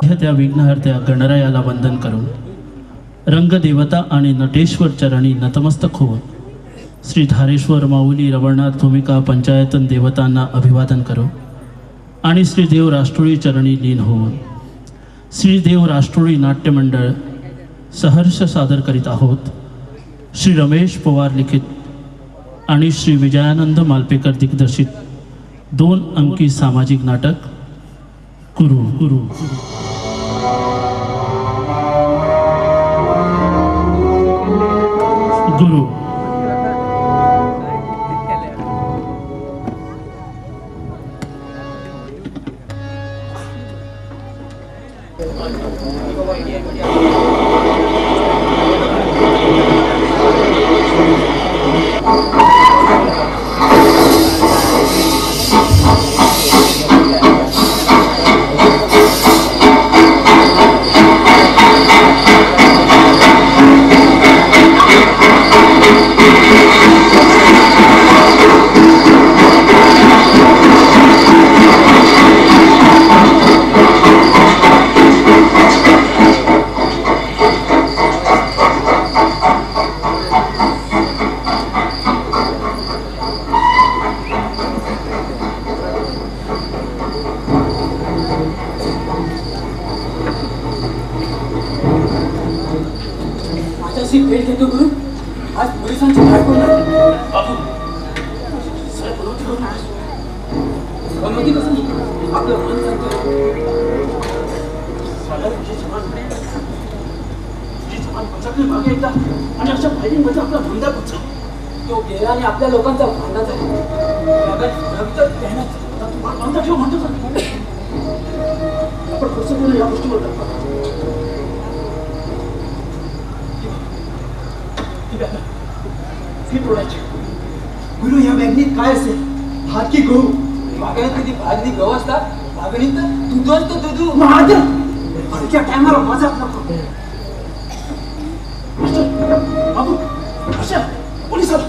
त्या विघ्नहर्त्या गणरायाला वंदन करून रंगदेवता आणि नटेश्वर चरणी नतमस्तक होऊन श्री धारेश्वर माऊली रवळनाथ भूमिका पंचायतन देवतांना अभिवादन करो आणि श्री देव राष्ट्रोळी चरणी लीन होऊन श्री देव राष्ट्रोळी नाट्यमंडळ सहर्ष सादर करीत आहोत श्री रमेश पवार लिखित आणि श्री विजयानंद मालपेकर दिग्दर्शित 2 अंकी सामाजिक नाटक गुरु गुरु गुरु। भेट घेतो गुरु। आज पोलिसांची धाड कोण बाबू कसं आपलं मन सांगतो मागे एकदा आणि अशा फायरिंगमध्ये आपला धंदा पोचला तो गेला आणि आपल्या लोकांचा भांडा झाला ठेव म्हणतो आपण कसं या गोष्टीवर गुरु या बॅगनीत काय असेल भात की गहू मागण्यात कधी भात आणि गहू असतात मागणीत दूध असतो दूध माझ्या हलक्या टायमाला माझा नको बाबू अशा पोलीस अरे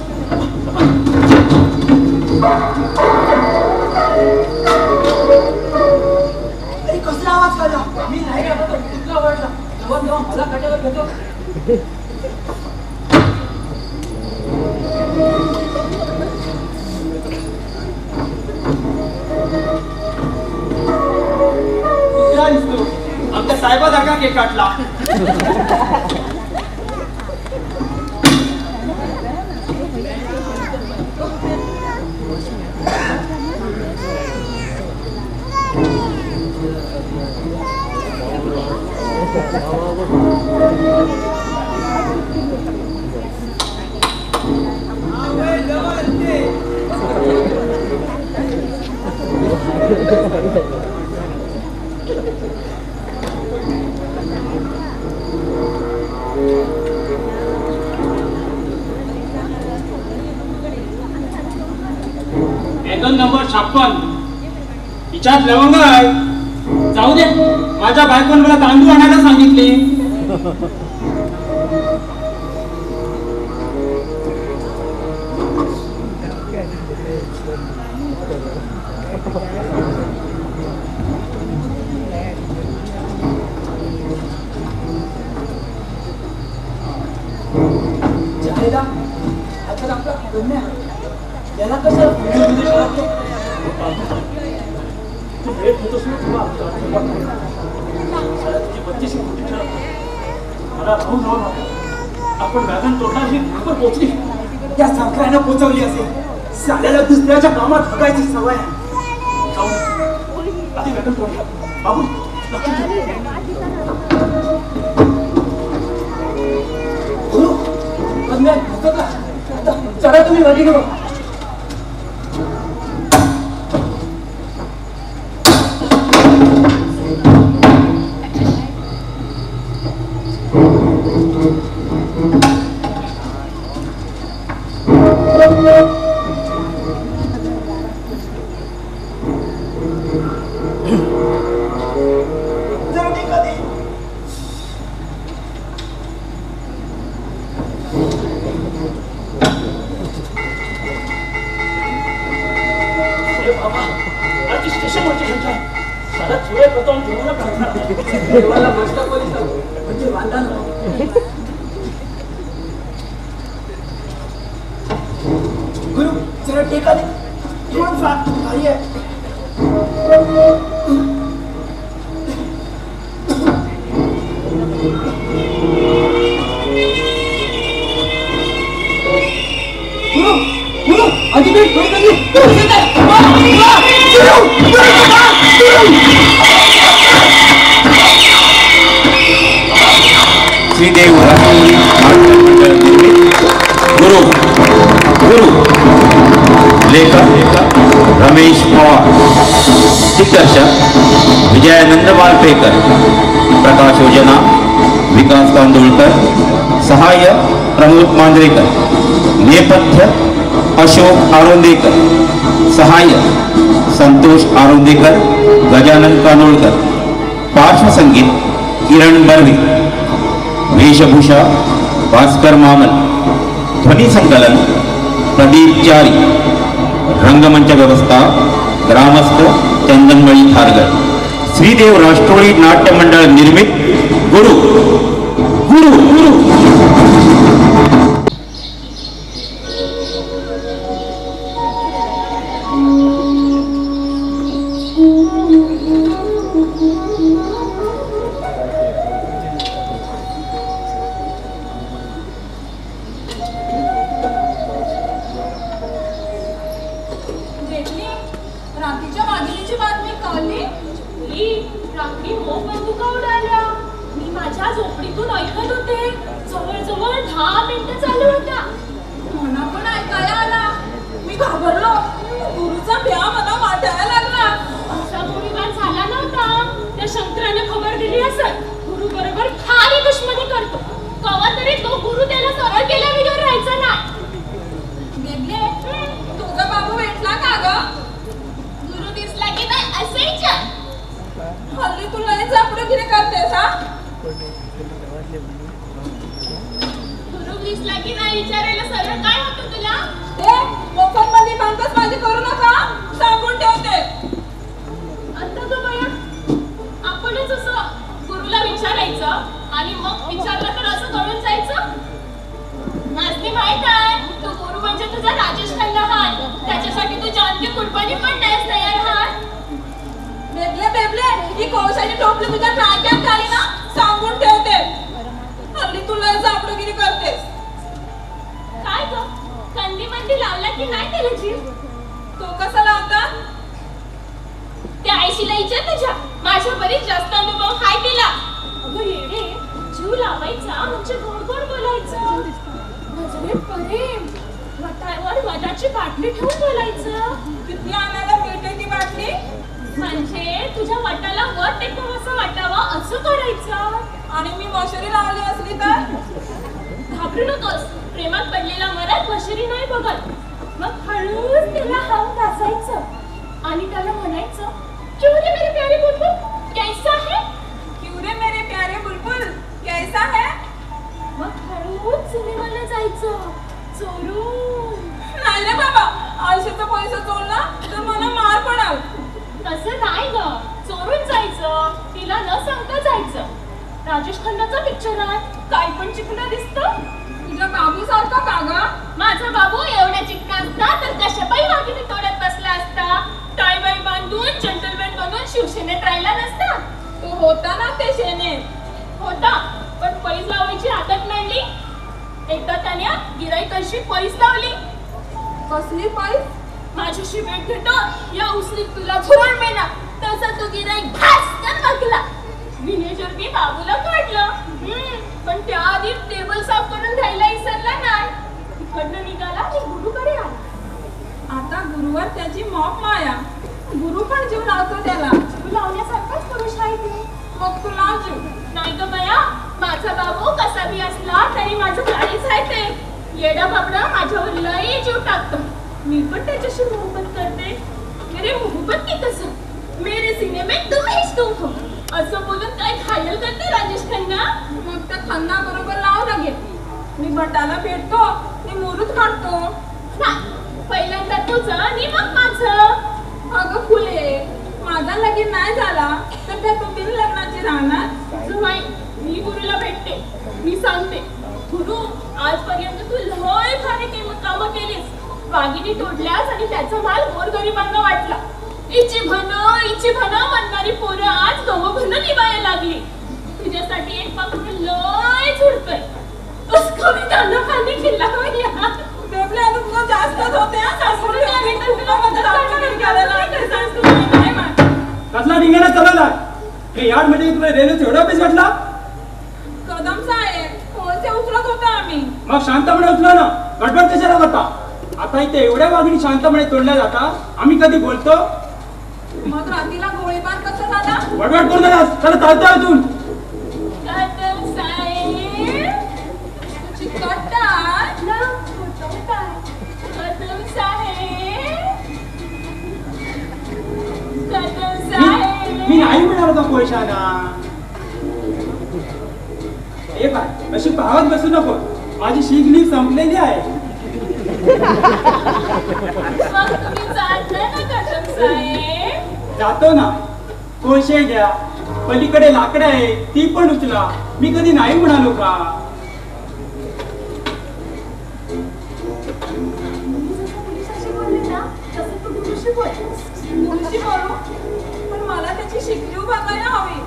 कसला आवाज काढला मी नाही का कुठला वाटला जेव्हा मला काट्यावर घेतो आमच्या साहेबासारखा केक काटला नंबर 56 हिच्यात लवंग आहे जाऊ दे माझ्या बायकोने मला तांदूळ आणायला सांगितले याला कसं आपण व्याधन तोडणार ही पोचली त्या संकरानं पोचवली असेल साल्याला दुसऱ्याच्या कामात हगायची सवय आहे आधी व्याधन तोडला बाबू चला तुम्ही वडी घेऊ देवाला मस्त पोलीस म्हणजे वांदा नको. गुरु जरा टेका दे. थोडं फार भारी आहे. गुरु गुरु आधी भेट थोडी कधी श्रीदेव राष्ट्रवादी नाट्य मंडळ निर्मित गुरु गुरु लेखक रमेश पवार, दिग्दर्शक विजयानंद मालपेकर, प्रकाश योजना विकास तांदुळकर, सहाय्य प्रमोद मांजरेकर, नेपथ्य अशोक आरोंदेकर, सहाय्य संतोष आरोंदेकर, गजानन कानोळकर, पार्श्वसंगीत किरण बर्वे, वेशभूषा भास्कर मामल, ध्वनी संकलन प्रदीप चारी, रंगमंच व्यवस्था ग्रामस्थ चंदनमळी थारगड. श्रीदेव राष्ट्रवादी नाट्य मंडळ निर्मित गुरु गुरु गुरु. रात्रीच्या वाघिणीची बातमी कळली. ही रात्री मोह बंदुका उडाल्या. मी माझ्या झोपडीतून ऐकत होते. जवळजवळ 10 मिनिटं चालू होत्या. मला पण ऐकायला आला. मी घाबरलो. गुरुचा भ्या मला वाटायला लागला. असा गोळीबार झाला नव्हता. त्या शंकराने खबर दिली असेल गुरु बरोबर खाली दुश्मनी करतो. कवा तरी तो गुरु त्याला सरळ केल्या बिगर राहायचा नाही. तुझा बाबू भेटला का ग? गुरु दिसला की नाही असायच्या. हल्ली तू लय चापडगिरी करतेस हा? गुरु दिसला की नाही विचारायला सरळ काय होतं तुला? ते मोफत मध्ये भांडस माझी करू नका, सांगून ठेवते. आता तो बया आपणच असं गुरुला विचारायचं आणि मग विचारलं तर असं कळून जायचं. नाचनी माहित आहे तू गुरु म्हणजे तुझा राजेश खन्ना हाय. त्याच्यासाठी तू जानकी कुर्बानी पण द्यायच तयार हाय. बेबले ही कोळशाची टोपली तुझ्या टाक्यात खाली ना, सांगून ठेवते. हल्ली तुला चापडगिरी करतेस. काय ग कंदी मंदी लावला की नाही त्याला जीव? तो कसा लावता? त्या आईशीला विचार तुझ्या. माझ्या बरीच जास्त अनुभव हाय तिला. अगं येडे, जीव लावायचा म्हणजे गोड गोड बोलायचं. नजरेत प्रेम, वटावर मधाची बाटली ठेवून बोलायचं. किती आणायला मिळते ती बाटली? म्हणजे तुझ्या वटाला वर टेकून असं वाटावं असं करायचं. आणि मी मशरी लावली असली तर? घाबरू नकोस. प्रेमात पडलेला मरात मशरी नाही बघत. मग हळूच त्याला हात घासायचं आणि त्याला म्हणायचं, क्यों रे मेरे प्यारे बुलबुल कैसा है? क्यों रे मेरे प्यारे बुलबुल कैसा है? मग हळूच सिनेमाला जायचं चोरून. नाही रे बाबा, आयुष्याचा पैसा चोरला तर मला मार पडाल. तसं नाही ग, चोरून जायचं, तिला न सांगता जायचं. राजेश खन्नाचा पिक्चर आहे, काय पण चिकना दिसतं. तुझ्या बाबू सारखा का ग? माझा बाबू एवढ्या चिकना असता तर कशापायी वाघिणी तोडत बसला असता. टाय बाई बांधून जंटलमॅन बनून शिवसेनेत राहिला नसता. तो होता ना ते सेनेत होता, पण पैस लावायची आदत नाही. एकदा त्याने गिराईकाशी पैस लावली. कसली पैस? माझ्याशी भेट घेतो या उसलीत तुला झोड मेना. तसा तो गिराईक भास्कर बघला. मॅनेजरनी बाबूला काढलं. पण त्याआधी टेबल साफ करून घ्यायला विसरला नाही. इकडनं निघाला आणि गुरुकडे आला. आता गुरुवर त्याची मॉप माया. गुरु पण जीव लावतो त्याला. जीव लावण्यासारखाच पुरुष आहे ते. मग तू लाव जीव. नाही ग बया, माझा बाबू कसा बी असला तरी माझं गाडीच आहे ते. येडा बाबडा माझ्यावर लई जीव टाकतो. मी पण त्याच्याशी मोहब्बत करते. मेरे मोहब्बत की कसम, मेरे सीने में तुम ही तुम हो असं बोलून काय घायल करते राजेश खन्ना. मग त्या खन्ना बरोबर लाव लागेल. मी भटाला भेटतो आणि मुरूत काढतो. पहिल्यांदा तुझं आणि मग माझं. अगं फुले, माझा लगीन नाही झाला तर त्या तू बिन लग्नाची राहणार. वाघिणी तोडल्यास आणि त्याचा माल गोरगरिबांना वाटला. इची भन म्हणणारी पोरं आज गवभन निभायला लागली. तुझ्यासाठी एक पाखरू लय झुडतंय. उसको भी दाना पाणी खिल्ला होया. बेबले आता तुला जास्तच होते हा सासू काय कसला निघाला चालला हे यार्ड मध्ये तुला रेल्वेचा एवढा पेस वाटला. कदम साहेब कोणते उचलत होता आम्ही. मग शांतपणे उचला ना, गडबड कशाला करता. आता इथे एवढ्या वाघिणी शांतपणे तोडल्या जातात, आम्ही कधी बोलतो. मग रात्रीला गोळीबार कसा झाला. बडबड करू नका, चला चालतो अजून. कदम साहेब तुझी कट्टार ना कदम साहेब कदम साहेब मी नाही म्हणालो का पैशाला. हे काय अशी पाहत बसू नको, माझी शिकली संपलेली आहे. मग तुम्ही चालताय ना कदम साहेब. जातो ना, कोळशे घ्या, पलीकडे लाकडं आहे ती पण उचला. मी कधी नाही म्हणालो का. मुलीशी बोलू पण मला त्याची शिकलीव बघायला हवी.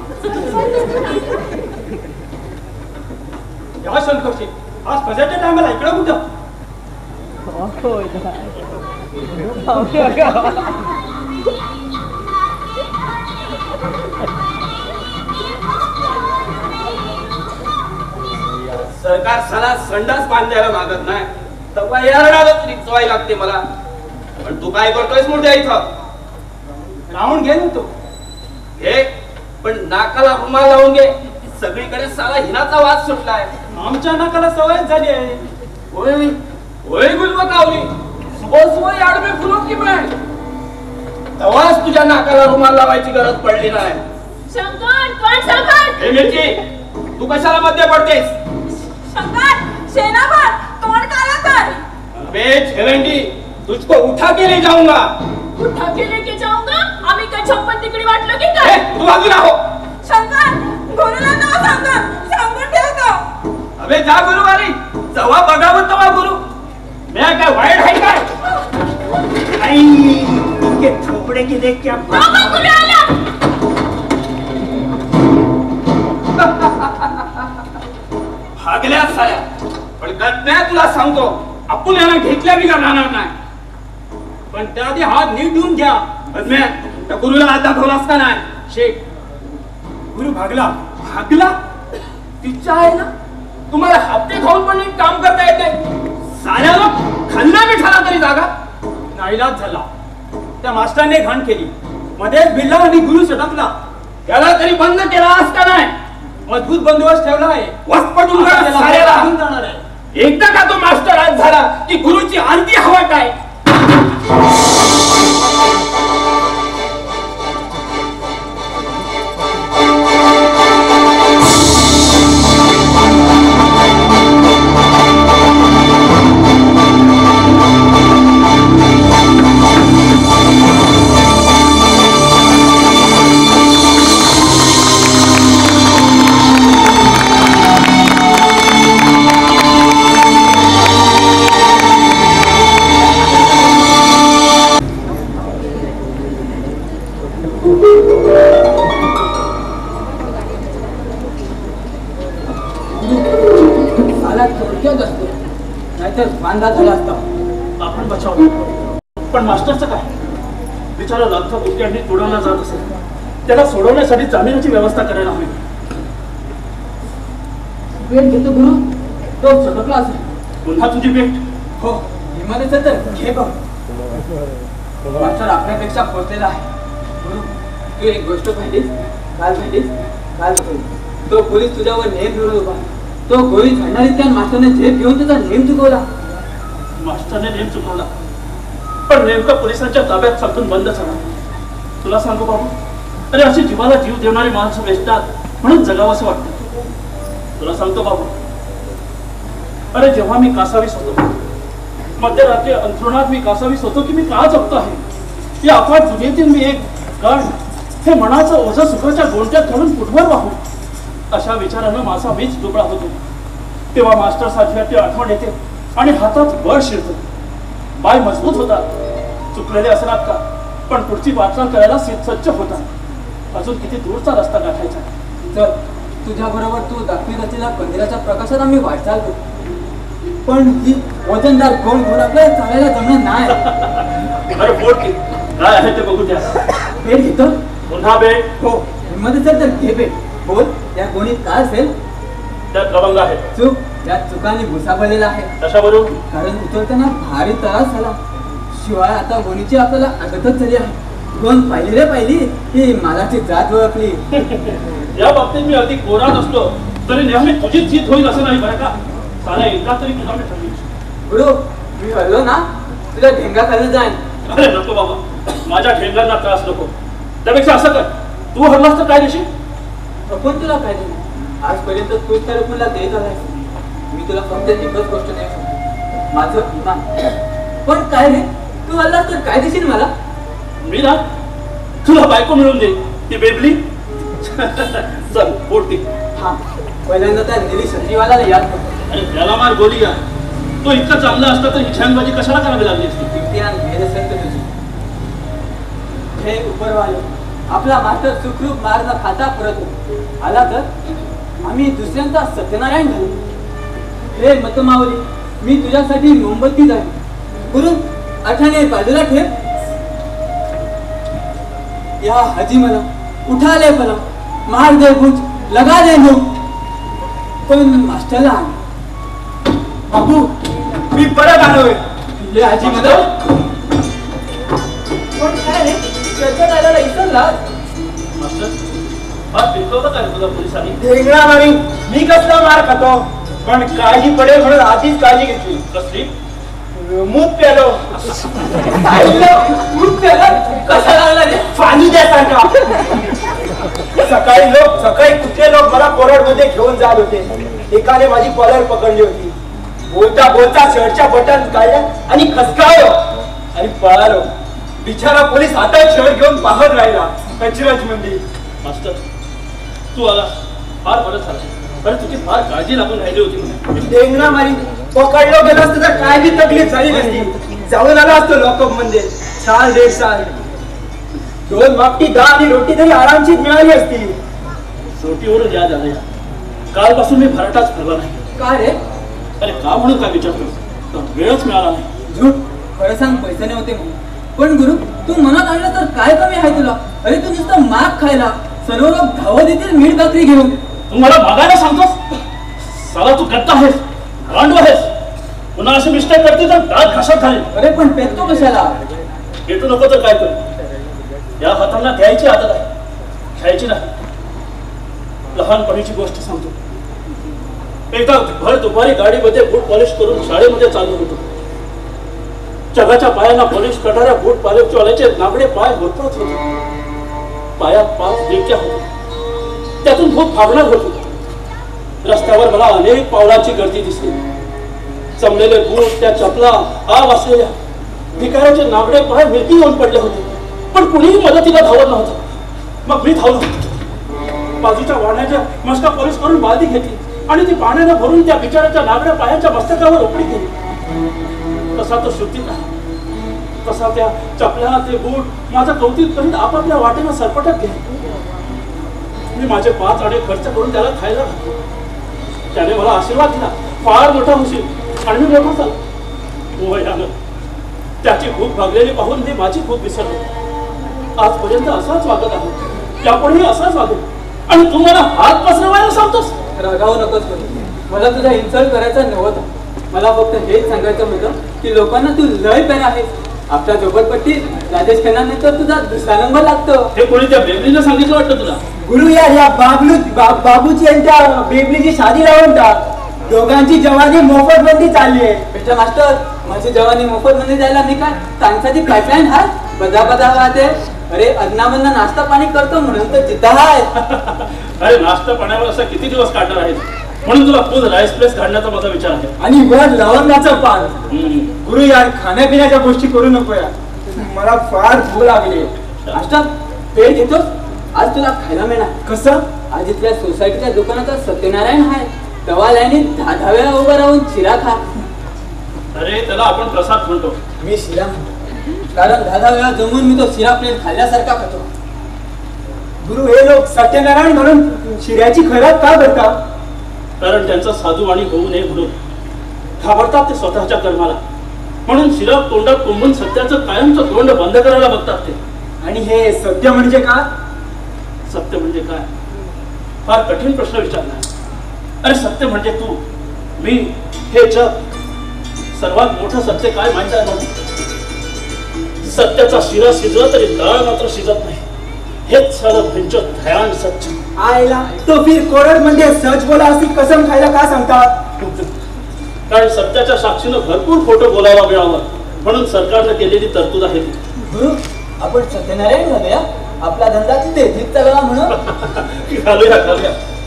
या संतोषी आज फजाच्या टायमाला इकडं कुठं. सरकार साला संडास बांधायला मागत नाही, तेव्हा यारडाला तरी चोय लागते मला. पण तू काय करतोयस मोठ्या इथं. राहून घे ना तो. घे पण नाकाला रुमाल लावून घे. सगळीकडे साला हिनाचा वाद सुटलाय. आमच्या नाकाला सवय झाली आहे. होय होय गुलवा कावली सुबह याड में फुलो की मैं तेव्हाच तुझ्या नाकाला रुमाल लावायची गरज पडली नाही. शंकर कोण शंकर. हे मिरची तू कशाला मध्ये पडतेस. शंकर सेनाभर तोंड काला कर. बे झेलंडी तुझको उठा के ले जाऊंगा. उठा के लेके जाऊंगा. आम्ही काय छप्पन तिकडी वाटलो की ए, काय. तू बाजूला हो. शंकर गुरुला नाव सांगून ठेवतो. अबे जा गुरुवारी जेव्हा बघावं तेव्हा गुरु. मैं काय वाईट आहे काय. के थोपड़े की देख क्या बाबा गुरु आला. भागल्या साया. पण गद्या तुला सांगतो आपण यांना घेतल्या बिगर राहणार नाही. पण त्याआधी हात नीट धुवून घ्या. गद्या त्या गुरुला हात दाखवलास का नाही. शेख गुरु भागला. भागला तिच्या आहे ना. तुम्हाला हप्ते खाऊन पण नीट काम करता येते. साऱ्याला खाल्ला मिठाला तरी जागा. नाईलाज झाला. त्या मास्टरने घाण केली. मध्येच भिडला आणि गुरु सटकला. त्याला तरी बंद केला असता नाही. मजबूत बंदोबस्त ठेवला आहे. वसपटून आता त्याला साऱ्याला घेऊन जाणार आहे. एकदा का तो मास्टर आज झाला की गुरुची आरती हवा काय. साला थोडक्यात असतो, नाहीतर बांधा झाला असता. आपण बचाव. पण मास्टरचं काय. बिचारा लालचा दुसऱ्यांनी तोडवला जात असेल. त्याला सोडवण्यासाठी जामिनाची व्यवस्था करायला हवी. भेट घेतो गुरु. तो सटकला असेल. पुन्हा तुझी भेट. हो हिमालयाचं तर घे बघ. मास्टर आपल्यापेक्षा पोचलेला आहे. गुरु तू एक गोष्ट पाहिलीस. काल तो पोलीस तुझ्यावर नेम फिरवत होता. तो गोळी झाडणारी त्या मास्टरने झेप घेऊन त्याचा नेम चुकवला. मास्टरने नेम चुकवला. पण नेमका पोलिसांच्या ताब्यात साधून बंद झाला. तुला सांगू बाबू, अरे अशी जीवाला जीव देणारी माणसं वेचतात म्हणून जगावं असं वाटतं. तुला सांगतो बाबू, अरे जेव्हा मी कासावीस होतो, मध्यरात्री अंथरुणात मी कासावीस होतो की मी का जगतो आहे या अफाट दुनियेतील मी एक कण हे मनाचं ओझं सुखाच्या गोंट्यात घालून कुठवर वाहू अशा विचारानं माझा मीच दुबळा होतो. तेव्हा मास्टर सारखी आठवण येते आणि हातात बळ शिरतं. पाय मजबूत होता, चुकलेले असणार का, पण पुढची वाटचाल करायला सज्ज होता. अजून किती दूरचा रस्ता गाठायचा. चल, तुझ्या बरोबर तू दाखवीत असलेल्या कंदिलाच्या प्रकाशात आम्ही वाटचाल करू. पण ही वजनदार गोल घोड आपल्याला चालायला जमणार नाही. अरे बोट की काय आहे ते बघू द्या. भेट घेतो. पुन्हा बेट. हो, हिंमत असेल तर घे भेट. बोल, त्या गोणीत काय असेल? त्यात लवंग आहे. चूक, त्या चुकाने भुसा पडलेला आहे. कशावरून? कारण उचलताना भारी त्रास झाला. शिवाय आता गोणीची आपल्याला आदतच झाली आहे. गोण पाहिली रे पाहिली ही मालाची जात ओळखली. या बाबतीत मी अगदी कोरा नसलो तरी नेहमी तुझीच जीत होईल असं नाही बरं का. साला एकदा तरी तुला मी ठरली. गुरु, मी हरलो ना तुझ्या ढेंगा खाल्लं जाईन. अरे नको बाबा, माझ्या ठेंगांना त्रास नको. त्यापेक्षा असं कर, तू हरलास तर काय देशील? आपण तुला काय देऊ? आजपर्यंत तूच तर पुन्हा देत आलाय. मी तुला फक्त एकच गोष्ट देऊ शकतो, माझं इमान. पण काय रे, तू हरलास तर काय देशील मला? मी ना तुला बायको मिळून दे, ती बेबली. चल पोटी. हा, पहिल्यांदा त्या निली संजीवाला याद करतो. अरे त्याला मार गोली या. तो इतका चांगला असता तर ही छानबाजी कशाला करावी लागली असती? इम्तिहान घेत असेल तर तुझी. हे उपरवाले, आपला मास्टर सुखरूप मार न खाता परत होतो. आला तर आम्ही दुसऱ्यांचा सत्यनारायण झालो. हे मतमावली, मी तुझ्यासाठी मोमबत्ती जाईल. गुरु, आठाने बाजूला ठेव. या हाजी मला उठा ले फला, मार दे बुच, लगा दे लोग. पण मास्टरला आण. बाबू, मी परत आलोय. ले हाजी मला. पण काय रे, त्याच्या दादाला इसरला. मास्टर, आज बिलकवलं काय तुला पोलिसांनी? ढेंगळा मारी, मी कसला मार खातो, पण काळजी पडेल म्हणून आधीच काळजी घेतली. कसली? मूत प्यालो. मूत प्यालं? कसा लागला रे? पाणी द्यासारखा. सकाळी कुठले लोक मला कोरड मध्ये घेऊन जात होते. एकाने माझी कॉलर पकडली होती. बोलता बोलता शर्टच्या बटन काढल्या आणि खसकावलो आणि पळालो. बिचारा पोलीस हातात शर्ट घेऊन पाहत राहिला. कचरच म्हणजे. मास्टर, तू आला फार बरं झालं. अरे तुझी फार काळजी लागून राहिली होती म्हणे. ढेंगणा मारी, पकडलो गेलो असतं तर काय बी तकलीफ झाली नसती. जाऊन आला असतो लॉकअप मध्ये. 4-1.5 साल. 2 मापटी डाळ आणि रोटी तरी आरामशीर मिळाली असती. रोटीवरून याद आलं. कालपासून मी भरटाच फिरला नाही. का रे? अरे का म्हणून काय विचारतो? वेळच मिळाला नाही. झूट, खरं सांग, पैसे नव्हते म्हणून. पण गुरु, तू मनात आणलं तर काय कमी आहे तुला? अरे तू नुसतं माग खायला सर्व लोक धावत येतील मीठ भाकरी घेऊन. तू मला मागायला सांगतोस? साला तू गट्टा आहेस, गांडू आहेस. पुन्हा असे मिस्टेक करते तर दात घासात घालेल. अरे पण पेटतो कशाला? भेटू नको तर काय करू? या हातांना द्यायची आदत आहे, घ्यायची नाही. लहानपणीची गोष्ट सांगतो. एकदा भर दुपारी गाडीमध्ये बूट पॉलिश करून शाळेमध्ये चाललो होतो. जगाच्या पायांना पॉलिश करणाऱ्या बूट पॉलिशवाल्याचे नागडे पाय होतच होते. पायात 5 गिरक्या होत्या, त्यातून खूप फागणार होती. रस्त्यावर मला अनेक पावलांची गर्दी दिसली. चमलेले बूट, त्या चपला, आग असलेल्या भिकाऱ्याचे नागडे पाय मिरकी येऊन पडले होते. पण कुणीही मदतीला धावत नव्हतं. मग मी धावलो. बाजूच्या वाहनाच्या मस्का पॉलिश करून बालदी घेतली आणि ती पाण्याने भरून त्या बिचाऱ्याच्या नागड्या पायाच्या मस्तकावर ओपडी केली. तसा तो शुद्धीत आहे, तसा त्या चपल्या, ते बूट माझं कौतुक करीत आपापल्या वाटेनं सरपटत गेले. मी माझे 5 आणे खर्च करून त्याला खायला घातले. त्याने मला आशीर्वाद दिला, फार मोठा होशील. आणि मी मोठा झालो. वयानं त्याची भूक भागलेली पाहून मी माझी भूक विसरलो. आजपर्यंत असाच वागत आहे, यापुढेही असाच वागेल. आणि तू मला हात पसरवायला सांगतोस? रागावू नकोस करू. मला तुझा इन्सल्ट करायचा नव्हता. मला फक्त हेच सांगायचं होतं की लोकांना तू लय प्यार आहेस. आपल्या झोपडपट्टीत राजेश खन्नानंतर तुझा दुसरा नंबर लागतो. हे कोणी त्या बेबलीनं सांगितलं वाटतं तुला? गुरु या बाबूची यांच्या बेबलीची शादी लावून टाक. दोघांची जवानी मोफत बंदी चालली आहे. बेटा मास्टर, माझी जवानी मोफत मध्ये जायला मी काय तांसाची पाईपलाईन हाय? बदा बदा वाहते. अरे अदनामधना नाश्ता पाणी करतो म्हणून तर जिद्द हाय. अरे नाश्ता पाण्यावर असं किती दिवस काढणार आहेस? म्हणून तुला फुल राईस प्लेस काढण्याचा माझा विचार आहे. आणि वर लवंगाचं पान. गुरु यार, खाण्यापिण्याच्या गोष्टी करू नको यार. मला फार भूक लागली. मास्टर, पेट घेतोस? आज तुला खायला मिळणार. कसं? आज इथल्या सोसायटीच्या दुकानाचा सत्यनारायण हाय. दवा लाईनीत 10 वेळा उभं राहून चिरा खा. अरे त्याला आपण प्रसाद म्हणतो. मी शिरा म्हणतो कारण 10 वेळा जमून मी तो शिरा प्लेट खाल्ल्यासारखा खातो. गुरु, हे लोक सत्यनारायण म्हणून शिऱ्याची खैरात का करतात? कारण त्यांचा साधू आणि होऊ नये म्हणून घाबरतात ते स्वतःच्या कर्माला. म्हणून शिरा तोंडात कोंबून सत्याचं कायमचं तोंड बंद करायला बघतात ते. आणि हे सत्य म्हणजे काय? सत्य म्हणजे काय? फार कठीण प्रश्न विचारला. अरे सत्य म्हणजे तू, मी, हे जग. सर्वात मोठं सत्य काय माहिती आहे ना? सत्याचा शिरा शिजला तरी डाळ मात्र शिजत नाही. हेच सारं भंजत ध्यान सच्च. आयला तो फिर कोरड मध्ये सच बोला अशी कसम खायला का सांगतात? कारण सत्याच्या साक्षीनं भरपूर खोटं बोलायला मिळावं म्हणून सरकारनं केलेली तरतूद आहे ती. गुरु, आपण सत्यनारायण झाले. आपला धंदा तेजीत चालला म्हणून घालूया.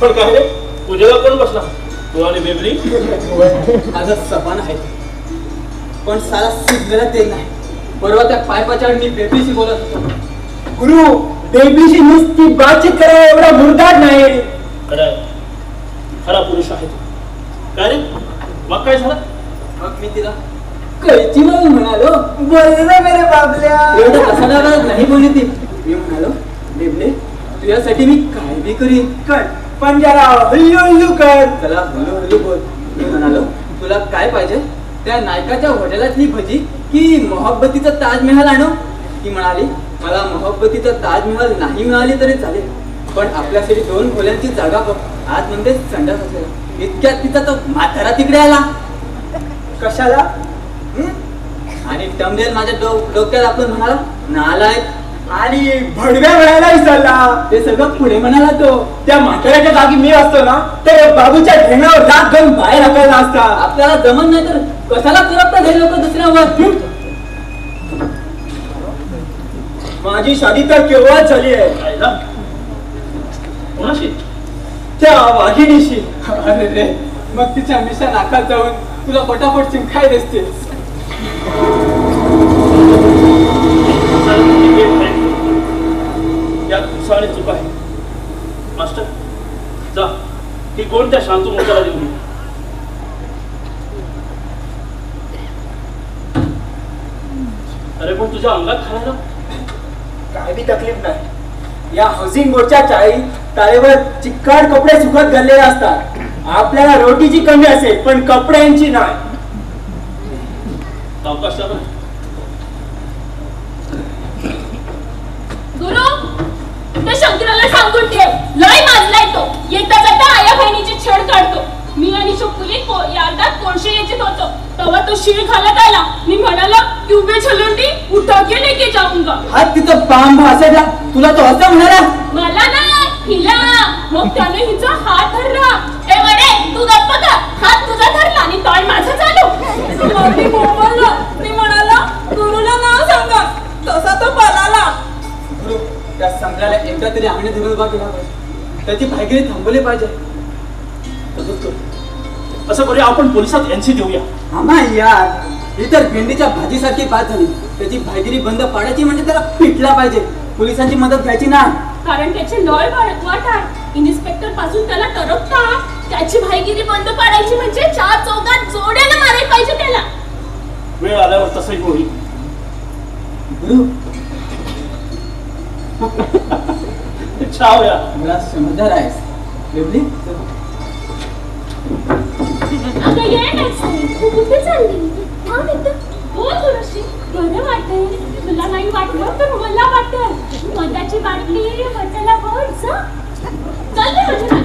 पण काय रे, पूजेला कोण बसला? तू आणि बेबली? माझं सपान आहे पण सारा सिद्धला ते नाही. परवा त्या पायपाच्यावर मी बेबीशी बोलत होतो. गुरु, बेबीशी नुसती बातचीत करायला एवढा मुरदार नाही. खरा पुरुष आहे तू. काय रे, मग काय झालं? मग मी तिला कैची म्हणून म्हणालो. बोलला मेरे बाबल्या. एवढं कसाडाला नाही बोलली ती. मी म्हणालो, बेबले तुझ्यासाठी मी काय बी करीन. कर, पण जरा हल्लू कर. चला हळूहळू बोल. मी म्हणालो, तुला काय पाहिजे? त्या नायकाच्या हॉटेलातली भजी की मोहब्बतीचा ताजमहल आणू? ती म्हणाली, मला मोहब्बतीचा ताजमहल नाही मिळाली तरी चालेल, पण आपल्यासाठी 2 खोल्यांची जागा बघ. आज म्हणते संडास असेल. इतक्यात तिचा तो म्हातारा तिकडे आला. कशाला? आणि टमडेल माझ्या डोक्यात आपण म्हणाला, नालायक. आणि भडव्या वेळाला विसरला. ते सगळं पुढे म्हणाला तो. त्या म्हाताऱ्याच्या जागी मी असतो ना तर बाबूच्या ढेंगावर दात घेऊन बाहेर हाकायला असता. आपल्याला जमत नाही तर कशाला करपतात हे लोक दुसऱ्यावर? माझी शादी तर केव्हाच झाली आहे. आयला? कोणाशी? त्या वाघिणीशी. अरे रे, मग तिच्या मिशा नाकात जाऊन तुला पटापट चिमखाय दिसते. यात गुस्सा आणि चूक आहे. मास्टर, जा ही कोण त्या शांतू मोठ्याला देऊन ये. अरे पण तुझ्या अंगात खायला काय बी तकलीफ नाही. या हाऊसिंग बोर्डच्या तारेवर चिक्कट कपडे सुकत घाललेले असतात. आपल्याला रोटीची कमी असेल पण कपड्यांची नाही. सावकाश जा. गुरु, त्या शंकराला सांगून ठेव, लय माजलाय तो. येता जाता आया बहिणीची छेड काढतो. मी आणि शकुली यार्दात कोळशे यायचे होतो तेव्हा तो शिळ खायला आला. मी म्हणाला, क्यूबे छलंडी उठा के लेके जाऊंगा. हात तिथं बांब भासडला. तुला तो असं म्हणाला? मला नाही, हिला. मग त्याने हिचा हात धरला. ए वडे, तू गप्प का? हात तुझा धरला आणि तोंड माझं चालू. मी म्हणाला, गुरुला नाव सांगा. तसा तो पळाला. गुरु, त्या संग्रहाला एकदा तरी आम्ही धरून उभा केला पाहिजे. त्याची भाईगिरी थांबवली पाहिजे. असं करूया, आपण पोलिसात एनसी देऊया. आम्हा यार, ही तर भेंडीच्या भाजीसारखी बात झाली. त्याची भाईगिरी बंद पाडायची म्हणजे त्याला पिटला पाहिजे. पोलिसांची मदत घ्यायची ना. कारण त्याचे लय वाट आहे. इन्स्पेक्टर पासून त्याला टरकता. त्याची भाईगिरी बंद पाडायची म्हणजे 4 चौकात जोड्याला मारायला पाहिजे त्याला. वेळ आल्यावर तसंही होईल. गुरु, छाव या. मला समजदार आहेस. बेबली, अगं ये नाही, तू कुठे चालली? थांब इथं. बोल गुरुशी, बरं वाटतंय. तुला नाही वाटलं तर मला वाटतं. मधाची बाटली मधाला भर जा. चल रे माझ्या.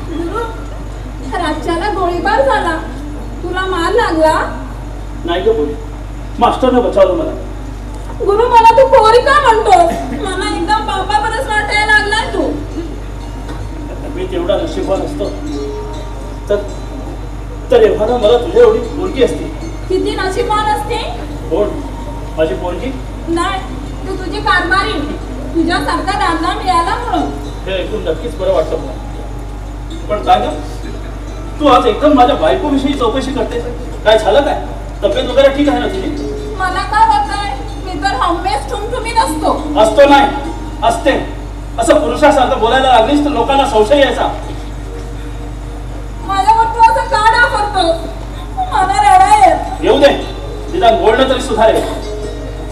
गुरु, रातच्याला गोळीबार झाला. तुला मार लागला? नाही ग बोली, मास्टरनं बचावलं मला. गुरु, मला तू पोरी का म्हणतोस? मला एकदम बापाबरच वाटायला लागलाय तू. मी तेवढा नशीबवान असतो तर एव्हाना मला तुझ्या एवढी पोरगी असती. किती नशीबवान असते? कोण? माझी पोरगी? नाही, तू तुझी कारभारी. तुझ्यासारखा दादा मिळाला म्हणून. हे ऐकून नक्कीच बरं वाटतं मला. पण काय ग, तू आज एकदम माझ्या बायकोविषयी चौकशी करते. काय झालं काय? तब्येत वगैरे ठीक आहे ना तुझी? मला काय होतंय? मी तर हमेश ठुमठुमीत असतो. असतो नाही, असते. असं पुरुषासारखं बोलायला लागलीस तर लोकांना संशय यायचा. का डाफरतोस? मला रडा येत. येऊ दे, निदान बोलणं तरी सुधारेल.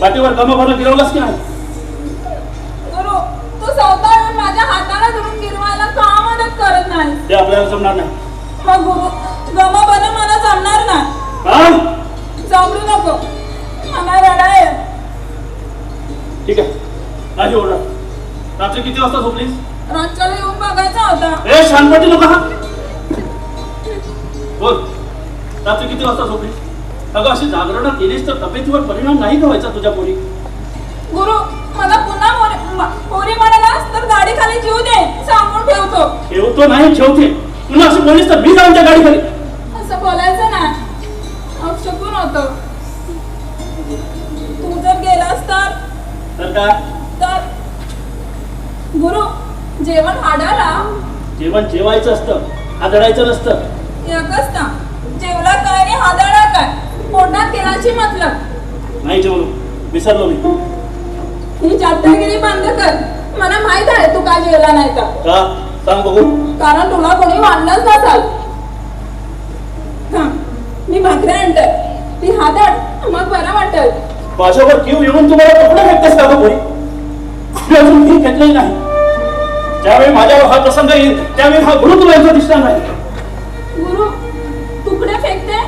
पाठीवर गम भरून गिरवलंस की नाही? गुरु, तू स्वतः येऊन माझ्या हाताला धरून गिरवायला का मदत करत नाही? ते आपल्याला जमणार नाही. मग गुरु, गमा बन मला जमणार नाही. हा? जमू नको, मला रडा येत. ठीक आहे, नाही ओरडा. रात्री किती वाजता झोपलीस? रातच्याला येऊन बघायचा होता. ए शानपटी लोक, हा बोल, रात्री किती वाजता झोपलीस? अगं अशी जागरण केलीस तर तब्येतीवर परिणाम नाही का व्हायचा तुझ्या पोरी? गुरु, मला पुन्हा पोरी म्हणालास तर गाडी खाली जीव दे, सांगून ठेवतो. ठेवतो नाही, ठेवते. पुन्हा असं बोलीस तर मी जाऊन त्या गाडी खाली. असं बोलायचं ना, अपशकून होतं. तू जर गेलास तर काय? तर गुरु, जेवण हाडाला. जेवण जेवायचं असतं, हादडायचं नसतं. एकच ना, जेवला काय आणि हादळा काय, पोटात तेलाची मतलब. नाही जेवलो, विसरलो मी. ही चाट्टागिरी बंद कर. मला माहित आहे तू का जेवला नाही तर. का सांग बघू? कारण तुला कोणी वाढलंच नसाल. मी भाकऱ्या आणते, ती हादळ, मग बरं वाटेल. माझ्यावर किव येऊन तुम्हाला कपडे फेकतेस का गं पोरी? मी अजून ही घेतलेली नाही. ज्यावेळी माझ्यावर हा प्रसंग येईल त्यावेळी हा गुरु तुला यांचा दिसणार नाही. गुरु, तुकडे फेकते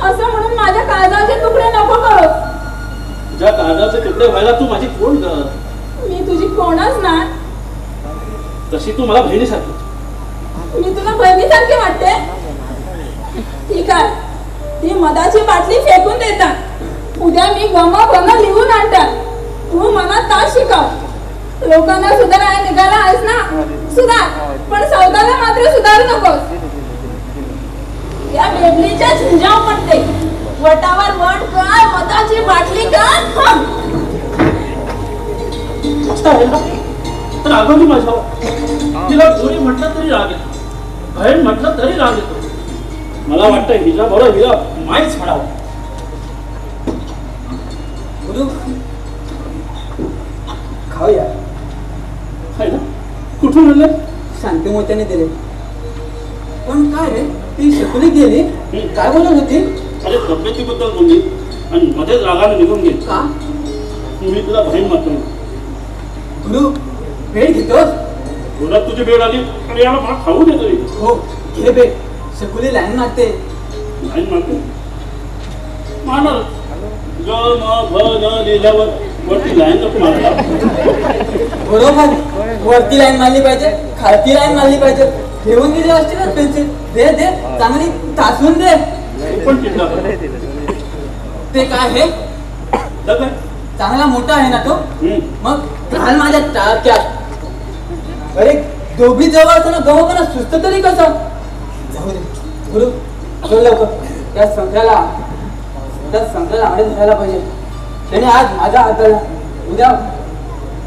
असं म्हणून माझ्या काळजाचे तुकडे नको करू. तुझ्या काळजाचे तुकडे व्हायला तू माझी कोण ग? मी तुझी कोणच नाही. तशी तू मला बहिणीसारखी. मी तुला बहिणीसारखी वाटते? ठीक आहे, ती मधाची बाटली फेकून देतात. उद्या मी गमा भंग लिहून आणतात. तू मला तास शिकव. लोकांना सुधारायला निघाला आहेस ना, सुधार, पण सौदाला मात्र सुधारू नकोस. या बेबलीच्या झुंजाव पडते. वटावर वट कर, मधाची बाटली कर. असं आहे ना? तर रागवली माझ्यावर. तिला पोरी म्हटलं तरी राग येतो, बहीण म्हटलं तरी राग येतो. मला वाटतं हिला बरं हिला माहीच म्हणावं. गुरु, खाऊया. आहे ना? कुठून आणलं? शांतीमोत्याने दिले. पण काय रे, ती शकुली गेली, काय बोलत होती? अरे तब्येतीबद्दल बोलली आणि मध्येच रागाने निघून गेली. का? मी तुला बहीण म्हटलं. गुरु, वेळ घेतोस? बोलत तुझी वेळ आली आणि याला मला खाऊ देतो. हो, घे बे. शकुली लाईन मारते. लाईन मारते? मारणार. ग म भ न लिहिल्यावर वरती लाईन नको मारायला. बरोबर, वरती लाईन मारली पाहिजे, खालती लाईन मारली पाहिजे. ठेवून दिली असते ना पेन्सिल. दे दे, चांगली तासून दे. तू पण चिंता कर. ते काय हे? दगड. चांगला मोठा आहे ना तो. मग घाल माझ्या टाक्यात. अरे दोघी जवळ असताना गव्हा सुस्त तरी कसं? जाऊ दे गुरु, चल लवकर. त्या संख्याला आडे धरायला पाहिजे. त्याने आज माझा हाताला, उद्या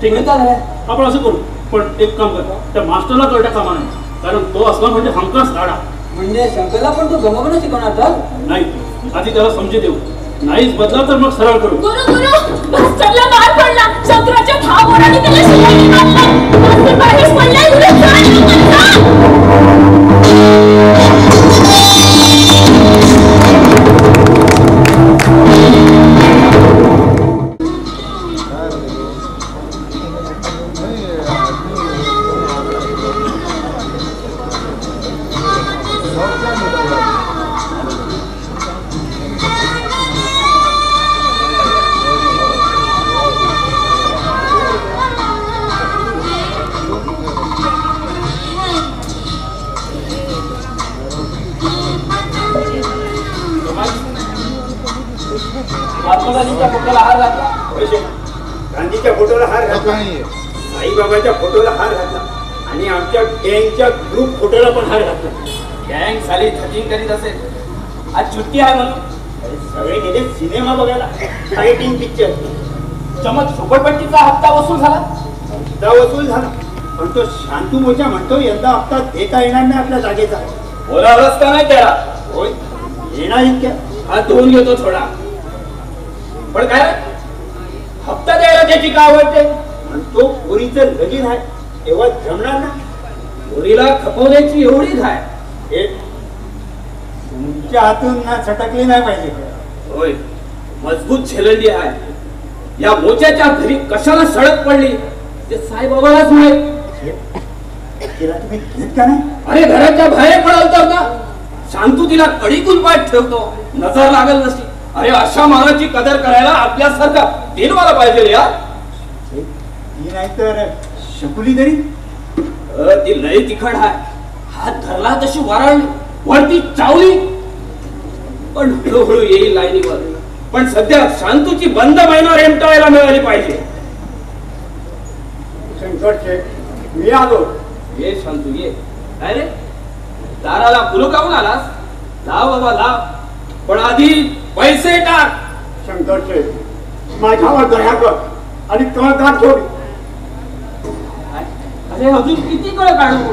ठीक आहे, आहे. आपण असं करू. पण एक काम कर, त्या मास्टरला कळटा कामा नाही, कारण तो असला म्हणजे हमखास गाडा. म्हणजे शंकरला पण तू गमवणं शिकवणार तर? नाही, आधी त्याला समजे देऊ. नाहीच बदला तर मग सरळ करू. गुरु, मास्टरला मार पडला. शंकराच्या भाव ओरडली, त्याला शिवाजी मारला. मास्टर बाहेर पडलाय. गुरु, गांधीच्या फोटोला हार घातला. गांधीच्या फोटोला हार घातला, साईबाबाच्या फोटोला हार घातला आणि आमच्या गँगच्या ग्रुप फोटोला पण हार घातला. गँग साली धटिंग करीत असेल. आज सुट्टी आहे म्हणून सगळे गेले सिनेमा बघायला. Fighting picture. चमक झोपडपट्टीचा हप्ता वसूल झाला. हप्ता वसूल झाला, पण तो शांतू मोच्या म्हणतो यंदा हप्ता देता येणार नाही आपल्या जागेचा. बोलावलंच का नाही त्याला? होय, येणार इतक्या. हा दोन घेतो थोडा. पण काय हप्ता द्यायला त्याची का आवडते? म्हणतो पोरीचं लगीन आहे तेव्हा जमणार ना. पोरीला खपवण्याची एवढीच आहे. हे तुमच्या हातून ना छटकली नाही पाहिजे. होय, मजबूत झेलली आहे. या मोच्याच्या घरी कशाला सडक पडली ते साईबाबालाच माहित. तिला तुम्ही घेत का नाही? अरे घराच्या बाहेर पळवतो का? शांतू तिला कडी कुलपाट ठेवतो, नजर लागल नसती. अरे अशा मालाची कदर करायला आपल्यासारखा दिलवाला पाहिजे यार. ती नाही तर शकुली तरी. ती लय तिखट आहे. हात धरला तशी वराळली, वरती चावली, पण हळूहळू येईल लाईनीवर. पण सध्या शांतूची बंद महिना रेमटाळायला मिळाली पाहिजे. शंकर शेठ, मी आलो. ये शांतू ये. काय रे, दाराला कुलू काऊन आलास? लाव बाबा लाव, पण आधी पैसे टाक. शंकर शेठ, माझ्यावर दया कर आणि कळकाट सोड. अरे अजून किती कळ काढू?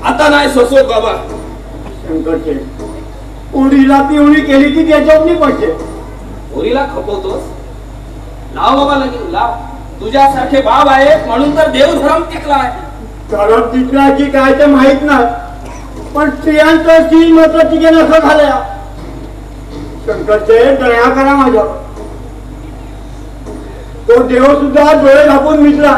आता नाही सोसो बाबा. शंकर शेठ, पोरीला पिवळी केली की त्याच्यावर पडते. पोरीला खपवतोस? लाव बाबा लगेच लाव. तुझ्यासारखे बाब आहेत म्हणून तर देवधर्म टिकलाय. धर्म टिकला की काय ते माहित नाही, पण स्त्रियांचं स्त्री मात्र टिके नसं झालं. शंकर शेठ, दया करा माझ्यावर. तो देव सुद्धा डोळे झाकून मिटला.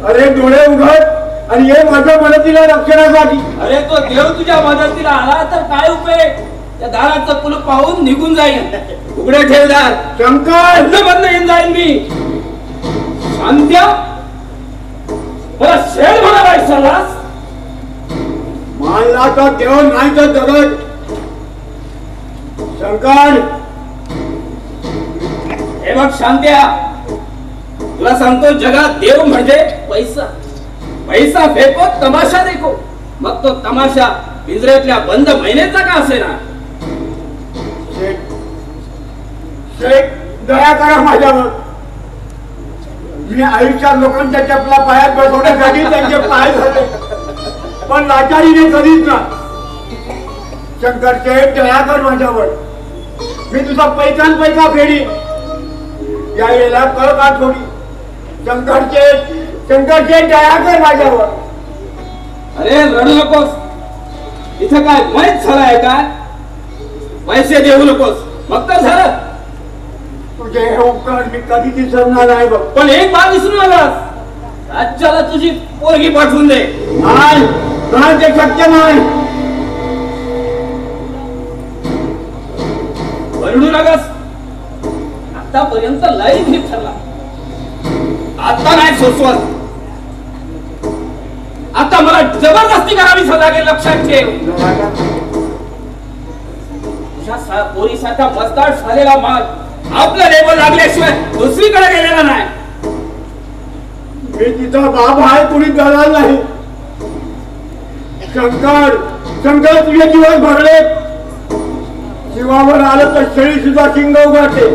अरे डोळे उघड आणि ये माझ्या मदतीला रक्षणासाठी. अरे तो देव तुझ्या मदतीला आला तर काय उपयोग? त्या दाराचं कुलूप पाहून निघून जाईल. उघडे ठेव दार. शंकर, बंद येऊन जाईल मी. शांत्या, मला शेड म्हणाला सल्लास. मानला तर देव नाही तर दगड. शंकर, हे बघ शांत्या, तुला सांगतो जगात देव म्हणजे पैसा. पैसा फेको तमाशा देखो. मग तो तमाशा पिंजऱ्यातल्या बंद महिन्याचा का असेना. शेठ, शेठ, दया करा माझ्यावर. मी आयुष्यात लोकांच्या चपला पायात बसवण्यासाठी त्यांचे पाय झाले, पण लाचारीने कधीच ना. शंकर शेठ, दया कर माझ्यावर. मी तुझा पैसा फेडी. या वेळेला कळ का थोडी. शंकर शेठ, दया कर माझ्यावर. अरे रडू नकोस. इथं काय माहीत झालंय काय? पैसे देऊ नकोस मग तर झालं. तुझे हे उपकार मी कधी विसरणार नाही बघ. पण एक बाब विसरू नकोस. राज्याला तुझी पोरगी पाठवून दे. नाही, ते शक्य नाही. वरडू नकोस. आतापर्यंत लय ठीक ठरला. आता नाही सोसवत. आता मला जबरदस्ती करावी लागेल. लक्षात ठेव. तुझ्या पोरीसारखा मस्ताड झालेला माल आपल्या लेबल लागल्याशिवाय दुसरीकडे गेलेला नाही. मी तिचा बाप आहे, कुणी दलाल नाही. शंकर, तुझे दिवस भरले. जीवावर आलं तर शेळी सुद्धा शिंग उघडते.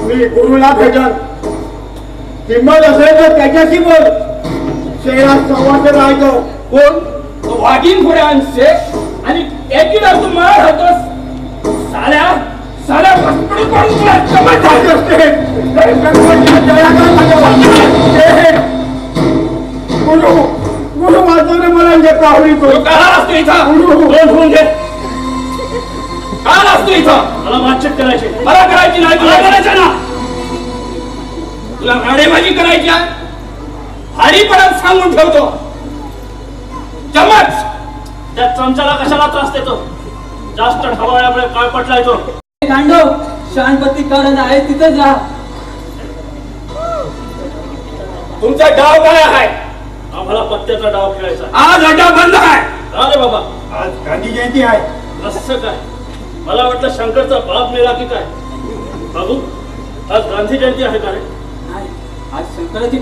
मी गुरुला भेटन. किंमत असेल तर त्याच्याशी बोल. शेळात संवाद राहतो. कोण तो वाघीन पुढे आणशे आणि एकीला तू मार होतोस. साल्या पटपटी पडून तुला चमट असते. गुरु माझ्याने मला कावली तो. का असतो इथं? गुरु घे. का असतो इथं? मला वाचक करायचे. मला करायची नाही, तुला करायचं ना. तुला राडेबाजी करायची आहे. हाडी परत सांगून ठेवतो. चमच त्या चमच्याला कशाला त्रास देतो? जास्त ढवळल्यामुळे काय पटलाय तो. गांडव शांतपती कारण आहे तिथं जा. तुमचा डाव काय आहे? आम्हाला पत्त्याचा डाव खेळायचा. आज अड्डा बंद आहे. अरे बाबा, आज गांधी जयंती आहे. असं काय? मला वाटलं शंकरचा बाप मेला की काय. बाबू, आज गांधी जयंती आहे का रे? आज शंकराची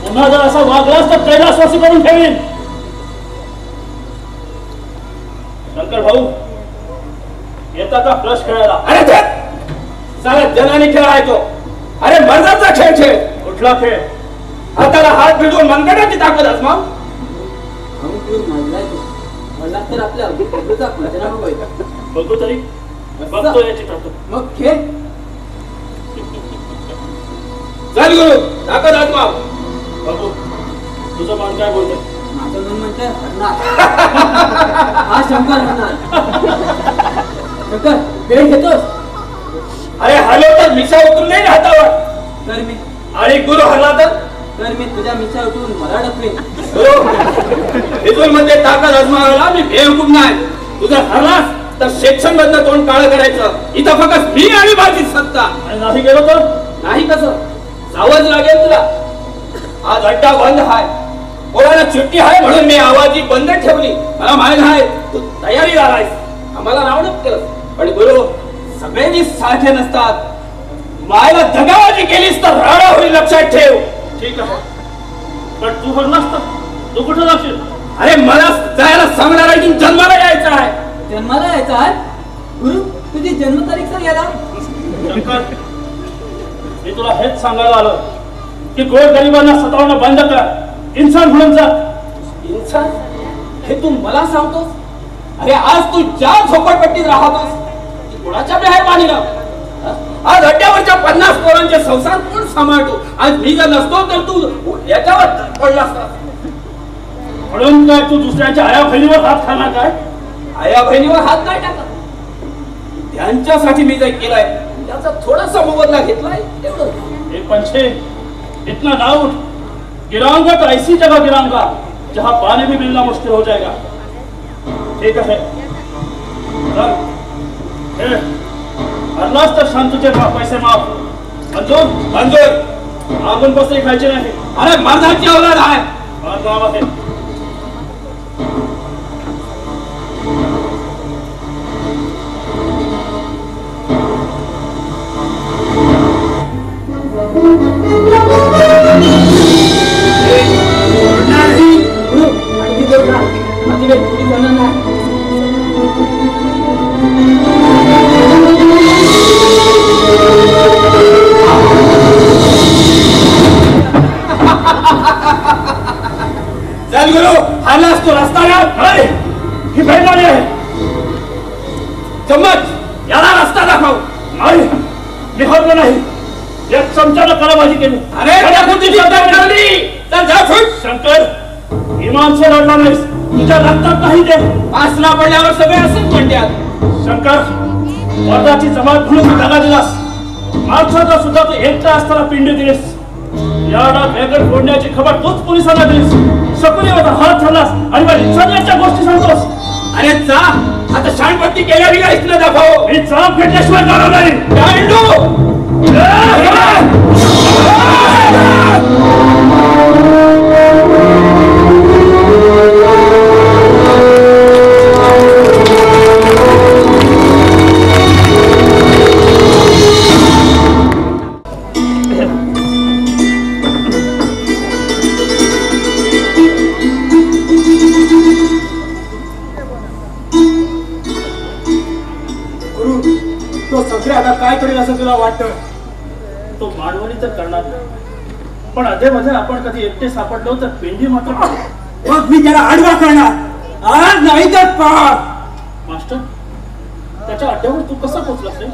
पुन्हा जर असा वागलास तर कैलासवासी करून ठेवीन. शंकर भाऊ, येता का फ्लश खेळायला? अरे सारा जनाने खेळ आहे तो. अरे मर्दाचा खेळ. कुठला खेळ? हाताला हात भिडून मनगटाची ताकद असमाव. मला तर आपल्या बघू तरी. बघतो याची ताकद. मग खेळ. चल गुरु, ताकद आत्मा. बाबू, तुझं मन काय बोलतोय? माझं मन शंकर हरणार. हा शंकर हरणार. शंकर वेळ घेतोस? अरे हलो तर मिशा उतरून नाही हातावर. तर मी आणि गुरु हरला तर मी तुझ्या मिशा उठून मला डकवेन. गुरु मध्ये ताकद आजमावायला मी बेवकूफ नाही. तुझं हरलास तर सेक्शन मधनं तोंड काळं करायचं. इथं फक्त मी आणि माझी सत्ता. आणि नाही गेलो तर नाही कसं सावध लागेल तुला. आज अड्डा बंद आहे. कोणाला चिठ्ठी आहे म्हणून मी आवाजी बंद ठेवली. मला माहित आहे तू तयारी झालायस. आम्हाला नावडत केलं. पण गुरु सगळ्यांनी सारखे नसतात. मायला दगाबाजी केलीस तर राडा होईल लक्षात ठेव. ठीक आहे, पण तू हरलास तर तू कुठं जाशील? अरे मला जायला सांगणार आहे की जन्माला यायचं आहे. जन्माला यायचा आहे? गुरु तुझी जन्मतारीख सांग याला. शंकर, मी तुला हेच सांगायला आलो की गोरगरिबांना सतावणं बंद कर. इन्सान म्हणून जा. इन्सान हे तू मला सांगतोस? अरे आज तू ज्या झोपडपट्टीत राहतोस ती कोणाच्या मेहरबानीला? आज अड्ड्यावरच्या 50 पोरांचे संसार कोण सांभाळतो? आज मी जर नसतो तर तू याच्यावर पडला असता. म्हणून काय तू दुसऱ्याच्या आया बहिणीवर हात खाणार काय? आया बहिणीवर हात नाही टाकत. त्यांच्यासाठी मी जे केलंय त्याचा थोडासा मोबदला घेतलाय तेवढं. एक पंछे इतना ना उठ. गिराऊंगा तो ऐसी जगह गिराऊंगा जहां पानी भी मिलना मुश्किल हो जाएगा. ठीक है, हरलास तर शांतुचे पैसे माफ. मंजूर मंजूर. आपण पैसे खायचे नाही. अरे मर्दाची औलाद आहे. माझं नाव आहे. चल गुरु हरलास तो रस्ता नाही. ही बैलगाडी आहे. चम्मच याला रस्ता दाखव. नाही, मी हरलो नाही. एक चमच्यानं कलाबाजी केली. अरे त्या कुठे शब्द ठरली. चल जा फुट. शंकर, इमानशी लढणार नाहीस. तुझ्या रक्तात नाही ते. पासला पडल्यावर सगळे असंच म्हणतात. शंकर, वर्धाची जमात म्हणून दगा दिलास. माणसाचा सुद्धा तू एकटा असताना पिंडी दिलीस. याला वेगळ फोडण्याची खबर तूच पोलिसांना दिलीस. शकुनीवर हात ठरलास आणि मला इन्सानियतच्या गोष्टी सांगतोस. अरे जा आता शाणपट्टी केल्यावी का इथनं दाखव. मी चाप घेतल्याशिवाय जाणार नाही. गांडू. तो सगळे आता काय करेल असं तुला वाटतं? तो मानवणी तर करणार नाही, पण अधेमध्ये आपण कधी एकटे सापडलो तर पेंडी मात्र मग मी त्याला आडवा करणार. आज नाही तर पार. मास्टर, त्याच्या अड्ड्यावर तू कसा पोहोचलास रे?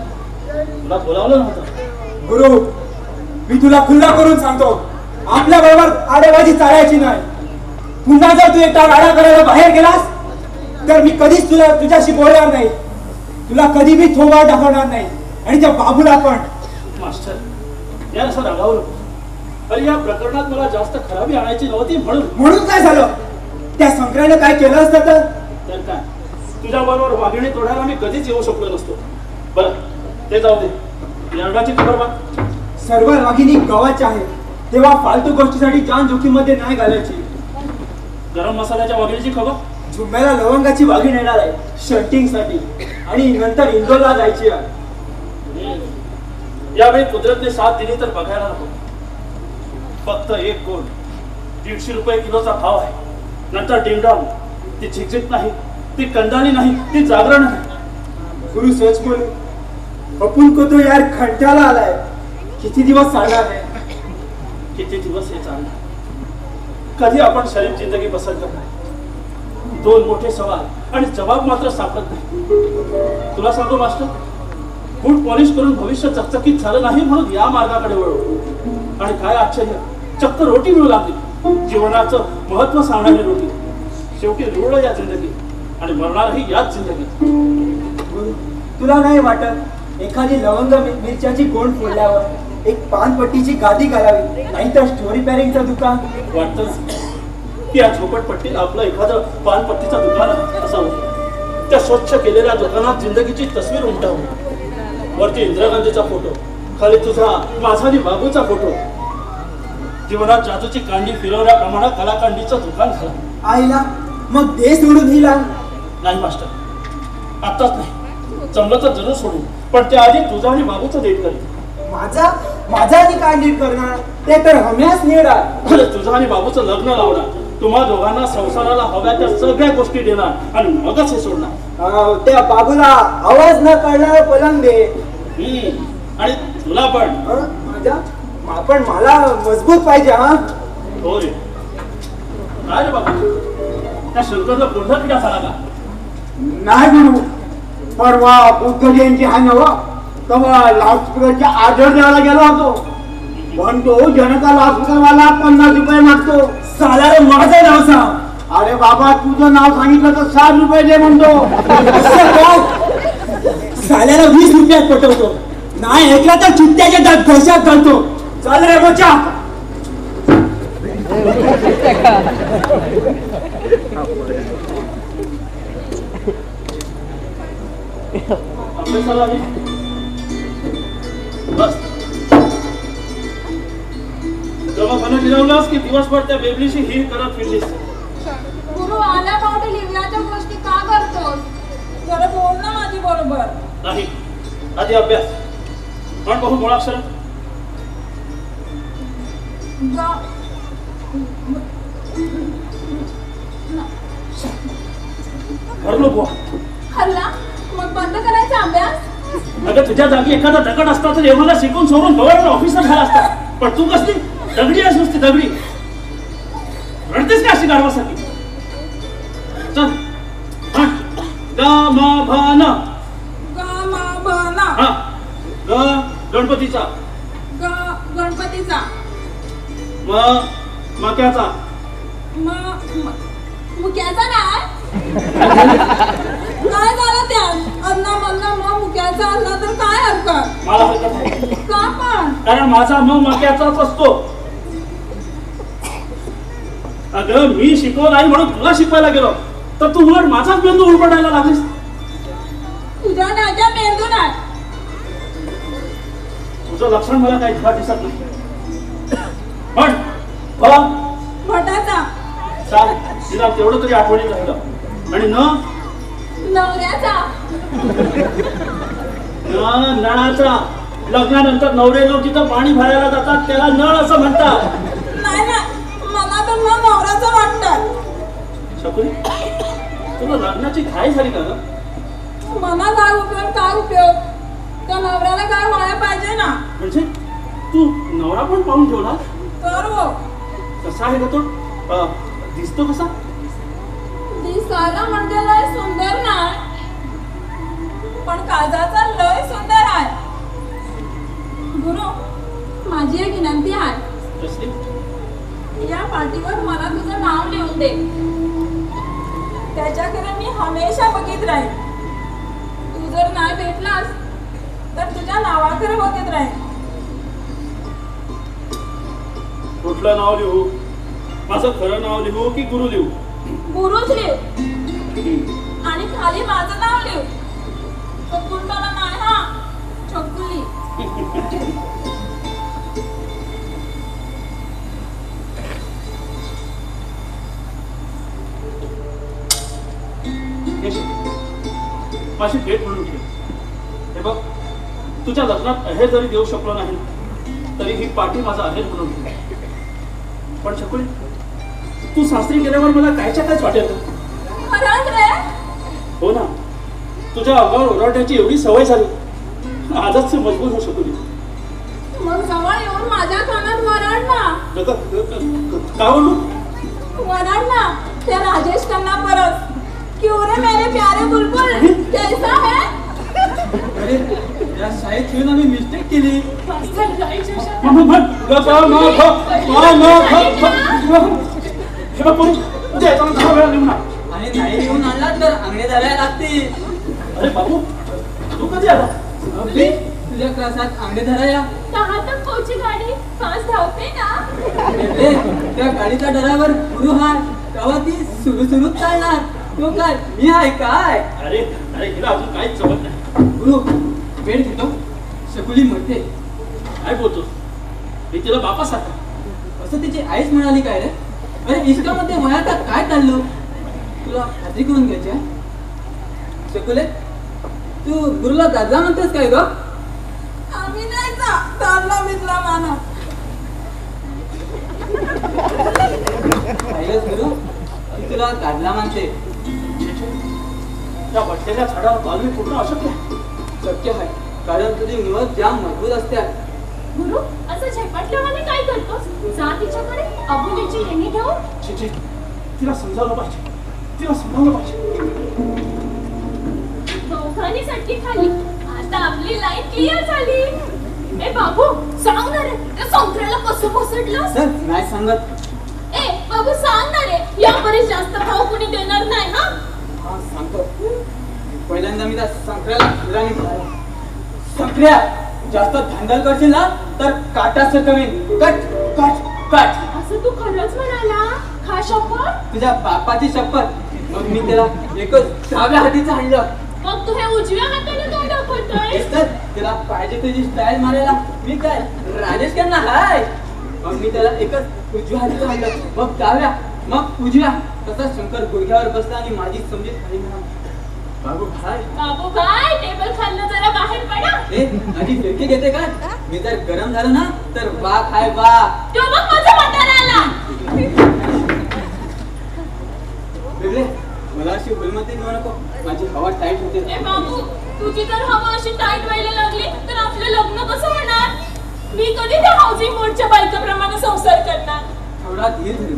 तुला बोलावलं नव्हतं. गुरु, मी तुला खुल्ला करून सांगतो, आपल्या बरोबर आडेबाजी चालायची नाही. पुन्हा जर तू एकटा गाडा करायला बाहेर गेलास तर मी कधीच तुझ्याशी बोलणार नाही. तुला कधी मी थोबाड दाखवणार नाही. आणि त्या बाबूला पण. मास्टर, या असं रागावलं. अरे या प्रकरणात मला जास्त खराबी आणायची नव्हती म्हणून काय झालं? त्या संक्रांत काय केलं असतं तर काय तुझ्या बरोबर वाघिणी तोडायला मी कधीच येऊ शकलो नसतो. बरं ते जाऊ दे. यरडाची खबर बघ. सर्व वाघिणी गव्हाच्या आहेत, तेव्हा फालतू गोष्टीसाठी जान जोखीम मध्ये नाही घालायची. गरम मसाल्याच्या वाघिणीची खबर. झुम्याला लवंगाची वाघीण येणार आहे शंटिंग साठी आणि नंतर इंदोरला जायची आहे. यावेळी कुदरतने साथ दिली तर बघायला नको. फक्त एक गोल 150 रुपये किलोचा भाव आहे. नंतर डिंगडॉंग. ती झिकझिक नाही, ती कंदाली नाही, ती जागरण नाही. गुरु सच बोलू, अपन को तो यार खंट्याला आलाय. किती दिवस चालणार आहे? किती दिवस हे चालणार? कधी आपण शरीफ जिंदगी पसंत करणार? दोन मोठे सवाल आणि जवाब मात्र सापडत नाही. तुला सांगतो मास्टर, बूट पॉलिश करून भविष्य चकचकीत झालं नाही म्हणून या मार्गाकडे वळलो. आणि काय आश्चर्य, चक्क रोटी मिळू लागली. जीवनाचं महत्व सांगणारी रोटी. शेवटी रुळलो या जिंदगीत आणि मरणारही याच जिंदगीत. गुरु, तुला नाही वाटत एखादी लवंग मिरच्याची गोंड फोडल्यावर एक पानपट्टीची गादी घालावी, नाहीतर स्टोरी पॅरिंगचं दुकान? वाटतंच की या झोपडपट्टीत आपलं एखादं पानपट्टीचं दुकान असावं. त्या स्वच्छ केलेल्या दुकानात जिंदगीची तस्वीर उमटावं. वरती इंदिरा गांधीचा फोटो, खाली तुझा, माझा आणि बाबूचा फोटो. जीवनात जादूची कांडी फिरवल्याप्रमाणे कलाकांडीचं दुकान झालं. आईला मग देश सोडून हिला? नाही मास्टर, आत्ताच नाही. जमलं तर जरूर सोडू, पण त्याआधी तुझा आणि बाबूचं डेट करेल. माझा आणि काय नीट करणार? ते तर हम्याच निडा. अरे तुझं आणि बाबूचं लग्न लावणार, तुम्हा दोघांना संसाराला हव्या त्या सगळ्या गोष्टी देणार आणि मगच हे सोडणार. त्या बाबूला आवाज न काढणारा पलंग दे. आणि तुला पण. पण मला मजबूत पाहिजे. हा हो रे. काय रे बाबू, त्या शंकरला पुढचा किडा झाला का? नाही गुरु, परवा बुद्ध जयंती आहे नवा, तेव्हा लाऊडस्पीकरच्या ऑर्डर द्यायला गेलो होतो. म्हणतो जनता लाऊडस्पीकरवाला 50 रुपये मागतो. साला रे माझं नाव सांग. अरे बाबा तुझं नाव सांगितलं तर 60 रुपये दे म्हणतो. साल्याला 20 रुपयात पटवतो. नाही ऐकला तर चित्त्याच्या दात घशात घालतो. चल रे बोचा. अभ्यासाला आली? बस. दवाखाना फिरवलास की दिवसभर त्या बेबलीशी हिर करत फिरलीस? गुरु आल्या पावटे लिव्याच्या गोष्टी का करतोस? जरा बोल ना माझी बरोबर. नाही, आधी अभ्यास. पण बघू मुळाक्षर. भरलो बुवा. हल्ला मग बंद करायचा अभ्यास? अगं तुझ्या जागी एखादा दगड असता तर एवढा शिकून सोडून गव्हर्नमेंट ऑफिसर झाला असता. पण तू कसली दगडी आहेस, नुसती दगडी. रडतेस का अशी गाढवासाठी? चल ग म भ न. हा. ग गणपतीचा. गणपतीचा. म मक्याचा. मुक्याचा नाही. काय झालं त्यात? अन्ना मन्ना मग मुक्याचा असला तर काय हरकत? मला हरकत नाही. का पण? कारण माझा मग मक्याचाच असतो. अगं मी शिकवलं नाही म्हणून तुला शिकवायला गेलो तर तू उलट माझाच मेंदू उलपडायला लागलीस. तुझ्या नाच्या मेंदू नाही. तुझं लक्षण मला काही खरं दिसत नाही. पण भटाचा. चाल, तिला तेवढं तरी आठवणीत राहिलं. आणि नवऱ्याचा. नळाचा. लग्नानंतर नवरे लोक जिथं पाणी भरायला जातात त्याला नळ असं म्हणतात. नाही ना, मला तर नवऱ्याचं वाटतं. शकुनी, तुला लग्नाची घाई झाली का ग? मला काय उपयोग? त्या नवऱ्याला काय व्हायला पाहिजे ना. म्हणजे तू नवरा पण पाहून ठेवला? तर हो. कसा आहे का तो? दिसतो कसा? दिसायला म्हणजे लय सुंदर नाही, पण काळजाचा लय सुंदर आहे. गुरु, माझी एक विनंती आहे. कसली? या पाठीवर मला तुझं नाव लिहून दे. त्याच्याकडे मी हमेशा बघित राहील. तू जर नाही भेटलास तर तुझ्या नावाकडे बघत राहील. कुठलं नाव लिहू? माझं खरं नाव लिहू की गुरु लिहू? गुरुच लिहू. आणि खाली माझं नाव लिहू. शकुंतला नाही हा, छकुली. माझी भेट म्हणून ठेव. हे बघ, तुझ्या लग्नात अहेर जरी देऊ शकलो नाही तरी ही पाठी माझा अहेर म्हणून ठेव. पण शकुनी, तू सासरी गेल्यावर मला कायच्या कायच वाटेल. खरंच रे? हो ना, तुझ्या अंगावर ओरडण्याची एवढी सवय झाली. आजच मजबूत हो शकुनी. मग जवळ येऊन माझ्या कानात वरड ना. का बोलू? वरड ना त्या राजेश खन्ना परत. क्यों रे मेरे प्यारे बुलबुल, कैसा है? अरे या शाळेत येऊन आम्ही मिस्टेक केली. हे बघ, उद्या येताना 10 वेळा लिहून आणि नाही घेऊन आणला तर अंगणे धरायला लागतील. अरे बाबू, तू कधी आला? अगदी तुझ्या त्रासात अंगणे धराया. तहातच कोची गाडी फास्ट धावते ना. बेबले, त्या गाडीचा ड्रायव्हर गुरु हाय, तेव्हा ती सुरू चालणार. तो काय मी आहे काय? अरे अरे, हिला अजून काहीच जमत नाही. गुरु वेळ घेतो, शकुली म्हणते. काय बोलतोस? मी तिला बापासारखा. असं तिची आईच म्हणाली काय रे? अरे इश्कामध्ये वयाचा काय चाललो? तुला खात्री करून घ्यायची आहे? शकुले, तू गुरुला दादा म्हणतेस काय ग? आम्ही नाही चालला मित्र माना. पाहिलंच गुरु, ती तुला काढला मानते. त्या बसलेल्या झाडावर चालवी पूर्ण अशक्य आहे. शक्य आहे, कारण तुझी मुळं जाम मजबूत असते. गुरु असं झेपाटल्यावाने काय करतोस? जा तिच्याकडे अबोलीची लेणी ठेवू. छी छी, तिला समजावलं पाहिजे, तिला समजावलं पाहिजे. दोघांनी सट्टी खाली, आता आपली लाईन क्लिअर झाली. ए बाबू, सांग ना रे, त्या संत्र्याला कसं घसरलं? सर नाही सांगत. ए बाबू, सांग ना रे, यापरी जास्त भाव कुणी देणार नाही. हा हा सांगतो. पहिल्यांदा मी त्या संत्र्याला हिराने म्हणाला, संत्र्या जास्त धांदल करशील ना तर काटाच कमी. Cut cut cut. असं तू खरंच म्हणाला? खा शपथ. तुझ्या बापाची शपथ. मग मी त्याला एकच डाव्या हातीचं आणलं. मग तू हे उजव्या हाताने काय दाखवतोय? तर त्याला पाहिजे तुझी स्टाईल मारायला मी काय राजेश खन्ना हाय. मग मी त्याला एकच उजव्या हातीचं आणलं, मग डाव्या, मग उजव्या. तसा शंकर गुडघ्यावर बसला आणि माझी समजीत खाली म्हणाला, बाबू भाई, बाबू काय, टेबल खाल्लं जरा बाहेर पडा. ए माझी फिरकी घेते का? मी जर गरम झालं ना तर बा खाय बा. तो बघ माझा म्हातारा आला. बेबले, मला अशी हुलमती देऊ नको, माझी हवा टाईट होते. ए बाबू, तुझी जर हवा अशी टाईट व्हायला लागली तर आपलं लग्न कसं होणार? मी कधी त्या हाऊसिंग बोर्डच्या बायकाप्रमाणे संसार करणार? थोडा धीर धरू.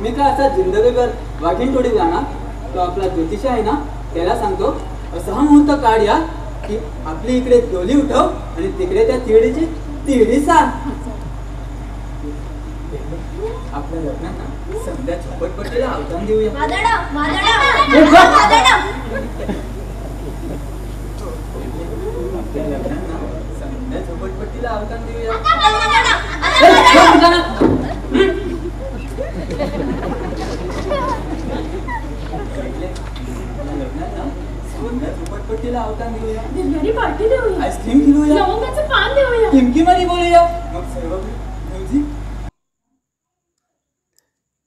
मी काय असा जिंदगीभर वाघीण थोडी जाणार. तो आपला ज्योतिष आहे ना, त्याला सांगतो असा मुहूर्त काढूया की आपली इकडे डोली उठव आणि तिकडे त्या तिळीची तिळी सांग. आपल्या लग्नात संध्या झोपटपट्टीला अवधान देऊया. आपल्या लग्नात संध्या झोपटपट्टीला अवधान देऊया. झोपटपट्टीला अवधान देऊया. बिर्याणी पार्टी देऊया. आईस्क्रीम खिलूया. लवंगाचं पान देऊया. टिमकीमध्ये बोलूया. मग सर्व म्युझिक.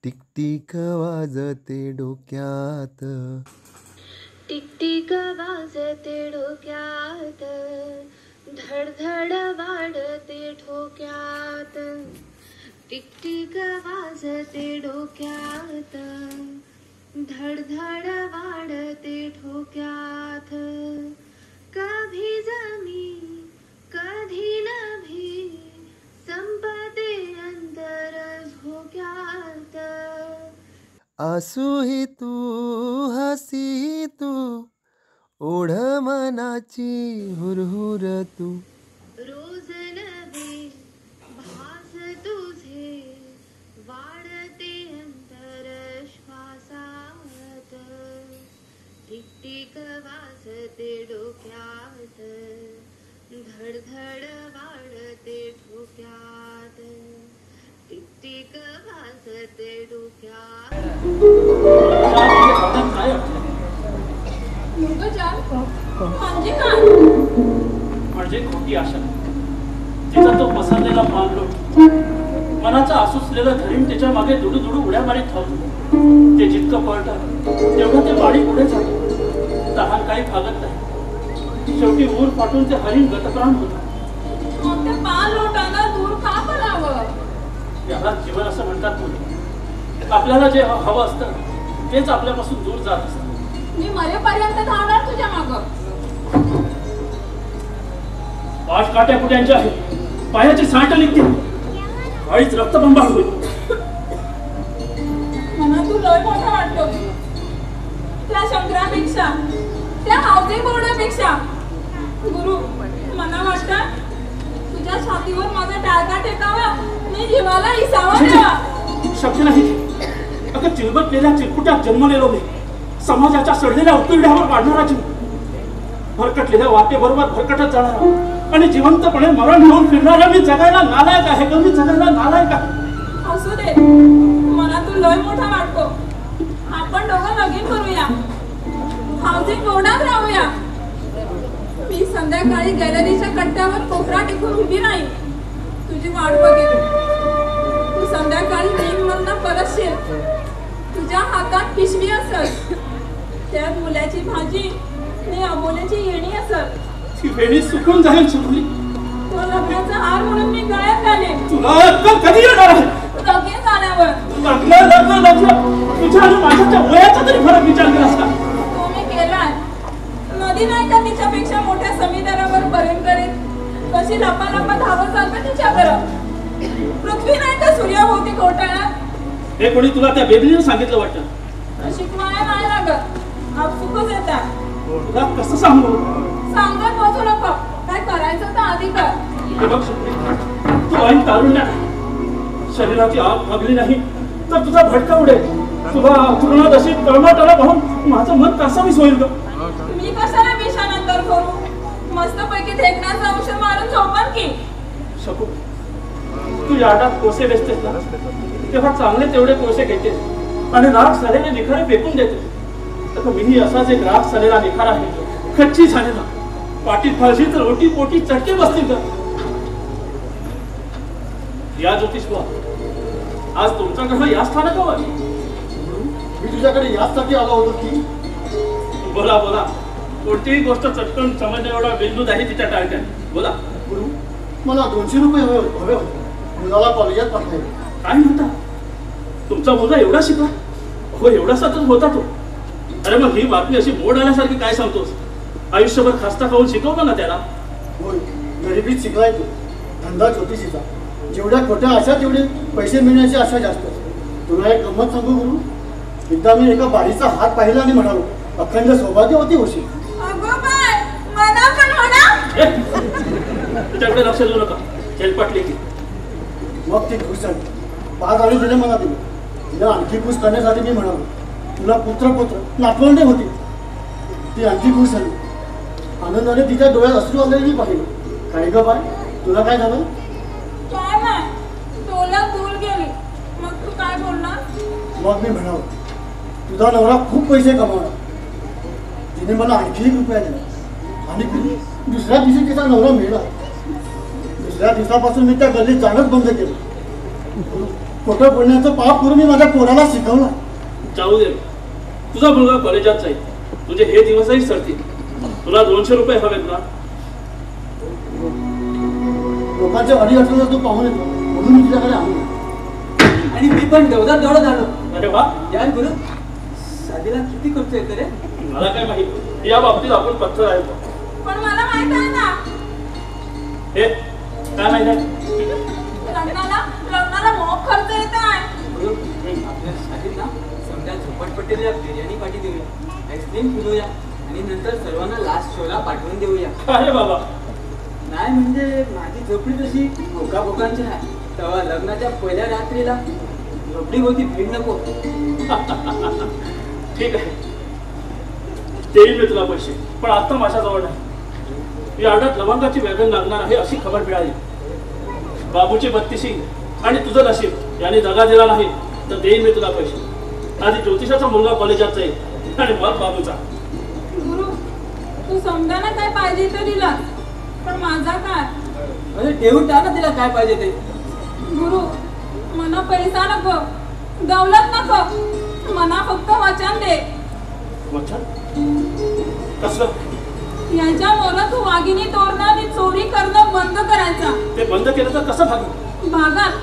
टिकटिक वाजते डोक्यात, टिकटिक वाजते डोक्यात, धडधड वाढते ठोक्यात. टिकटिक वाजते डोक्यात, धडधड वाढते ठोक्यात. कभी जमी कधी नभी, संपते अंतर झोक्यात. आसू ही तू हसी तू, ओढ मनाची हुरहुर तू. रोज नवे भास तुझे, वाढते अंतर श्वासात. टिकटिक वाजते डोक्यात, धडधड वाढते ठोक्यात. टिकटिक वाजते डोक्यात. काय अडचण? म्हणजे काय? म्हणजे खोटी आशा. तिचा तो पसरलेला मानलोट, मनाचा आसुसलेलं धरीण त्याच्या मागे दुडू दुडू उड्या मारीत धावतो. ते जितकं पळतं तेवढं ते वाडी पुढे जातं. तहान काही भागत नाही. शेवटी ऊर फाटून ते हरिण गतप्राण होतं. मग त्या पाल लोटांना दूर का पडावं? याला जीवन असं म्हणतात मुली. आपल्याला जे हवं असतं तेच आपल्यापासून दूर जात असतं. मी मरेपर्यंत धावणार तुझ्या मागं. पाच काट्या कुट्यांच्या आहेत, पायाची सांट निघते, काळीच रक्तबंबाळ होईल. मला तू लय मोठा वाटतो. त्या शंकरापेक्षा, त्या हाऊसिंग बोर्डापेक्षा. गुरु, मला वाटतं तुझ्या छातीवर माझा टाळका टेकावा, मी जीवाला इसावा द्यावा. शक्य नाही. अगं चिलबटलेल्या चिरकुट्यात जन्मलेलो मी. समाजाच्या सडलेल्या उत्तुड्यावर वाढणारा जीव, भरकटलेल्या वाटेबरोबर भरकटत जाणारा आणि जिवंतपणे मरण घेऊन फिरणारा मी जगायला नालायक आहे का? मी जगायला नालायक आहे. असू दे, मला तू लय मोठा वाटतो. आपण दोघं लगीन करूया, हाऊसिंग बोर्डात राहूया. मी संध्याकाळी गॅलरीच्या कट्ट्यावर कोपरा टिकून उभी नाही, तुझी वाट बघेन. तू संध्याकाळी मीमधनं परतशील, तुझ्या हातात पिशवी असत, त्यात मुलाची भाजी आणि अबोल्याची येणी असत. ती वेळी सुकून जाईल शुभली. तो लग्नाचा हार म्हणून मी गळ्यात घालेन. तुला अक्कल कधी येणार आहे? लगीन झाल्यावर. लग्न तुझ्या आणि माझ्या वयाचा तरी फरक विचार केलास का? तो मी केलाय. नदी नाही का तिच्यापेक्षा मोठ्या समुद्रावर पर्यंत करीत कशी लपा लपा धावत चालतं तिच्याकडं. पृथ्वी नाही का सूर्याभोवती घोटाळ्यात. हे कोणी तुला त्या बेबीने सांगितलं वाटतं? शिकवायला नाही लागत, आपसुकच येतात. तुला कसं सांगू? सांगत बसू नको, काय करायचं तर आधी कर. हे बघ शुभली, तू ऐन तारुण्यात शरीराची आग भागली नाही तर तुझा भटका उडेल. तुला पूर्ण अशी तळमळाला पाहून माझं मन कासावीस होईल ग. मी कशाला विषानंतर करू? मस्तपैकी थेकण्याचा औषध मारून झोपण की. शकू, तू यार्डात कोसे वेचतेस ना, तेव्हा चांगले तेवढे कोसे घेतेस आणि राग झालेले निखारे फेकून देतेस. तर मीही असाच एक राग झालेला निखार आहे, कच्ची झालेला. पाटीत फाळशी तर रोटी पोटी चटके बसतील का? या ज्योतिष बुवा, आज तुमच्याकडे या स्थानकावर मी तुझ्याकडे याचसाठी आलो होतो की. बोला बोला, कोणतीही गोष्ट चटकन समजण्या एवढा बिंदू आहे तिच्या टाळक्यात. बोला. गुरु, मला 200 रुपये हवे होते. मुलाला कॉलेजात पाठवायचे. काय म्हणता? तुमचा मुलगा एवढा शिकला? हो, एवढा सतत होता तो. अरे मग ही बातमी अशी मोड आल्यासारखी काय सांगतोस? आयुष्यभर खास्ता खाऊन शिकवलं ना त्याला. होय, गरिबीत शिकलाय तो. धंदा ज्योतिषीचा. जेवढ्या खोट्या आशा तेवढे पैसे मिळण्याची आशा जास्त. तुला एक गंमत सांगू गुरु, एकदा मी एका बाईचा हात पाहिला आणि म्हणालो, अखंड सौभाग्यवती होशील. अगो बाय, मला पण होणार. तुझ्याकडे लक्ष देऊ नका, खेळपाटली की. मग ती खुश झाली. 5 आणे दिले मला तिने. तिला आणखी खुश करण्यासाठी मी म्हणालो, तुला पुत्र नातवंडे होती. ती आणखी खुश झाली. आनंदाने तिच्या डोळ्यात अश्रू आलेले मी पाहिलं. काय ग बाय, तुला काय झालं? काय नाही, डोळ्यात धूळ गेली. मग तू काय बोलणार? मग मी म्हणालो, तुझा नवरा खूप पैसे कमावला. तिने मला आणखी ₹1 दिला आणि दुसऱ्या दिवशी तिचा नवरा मिळाला. दुसऱ्या दिवसापासून मी त्या गल्लीत जाणंच बंद केलं. खोटं बोलण्याचं पाप करून मी माझ्या पोराला शिकवला. जाऊ दे, तुझा मुलगा कॉलेजात जाईल. तुझे हे दिवसही सरतील. तुला 200 रुपये हवेत ना? लोकांच्या अडीअडचणीला तू पाहून येतो म्हणून मी तुझ्याकडे आलो. आणि मी पण देवदार देवढं झालो. अरे वा, या गुरु, शादीला किती खर्च येतो रे? मला काय माहिती, या बाबतीत आपण पत्थर आहे. पण मला माहित आहे ना. हे काय माहित आहे? लग्नाला मोठ खर्च येत आहे. गुरु, आपल्या शादीत ना समजा झोपटपट्टीला बिर्याणी पाठी देऊया, आईस्क्रीम फिरवूया आणि नंतर सर्वांना लास्ट शोला पाठवून देऊया. अरे बाबा, नाही म्हणजे माझी झोपडी तशी भोकाभोकांची आहे. तेव्हा लग्नाच्या पहिल्या रात्रीला झोपडीभोवती भीड नको. ठीक आहे, देईल मी तुला पैसे, पण आता माझ्याजवळ नाही. यार्डात लवंगाची वॅगन लागणार आहे अशी खबर मिळाली. बाबूची 32 आणि तुझं नशीब याने दगा दिला नाही तर देईन मी तुला पैसे. आधी ज्योतिषाचा मुलगा कॉलेजात जाईल आणि मग बाबूचा. गुरु, तू समजायला काय पाहिजे तर दिला, पण माझा काय? म्हणजे ठेवून टाक ना तिला काय पाहिजे ते. गुरु, मला पैसा नको, दौलत नको, मला फक्त वचन दे. वचन? कसलं? याच्यामुळे तू वाघिणी तोरणं आणि चोरी करणं बंद करायचा. ते बंद केलं तर कसं भागू? भागात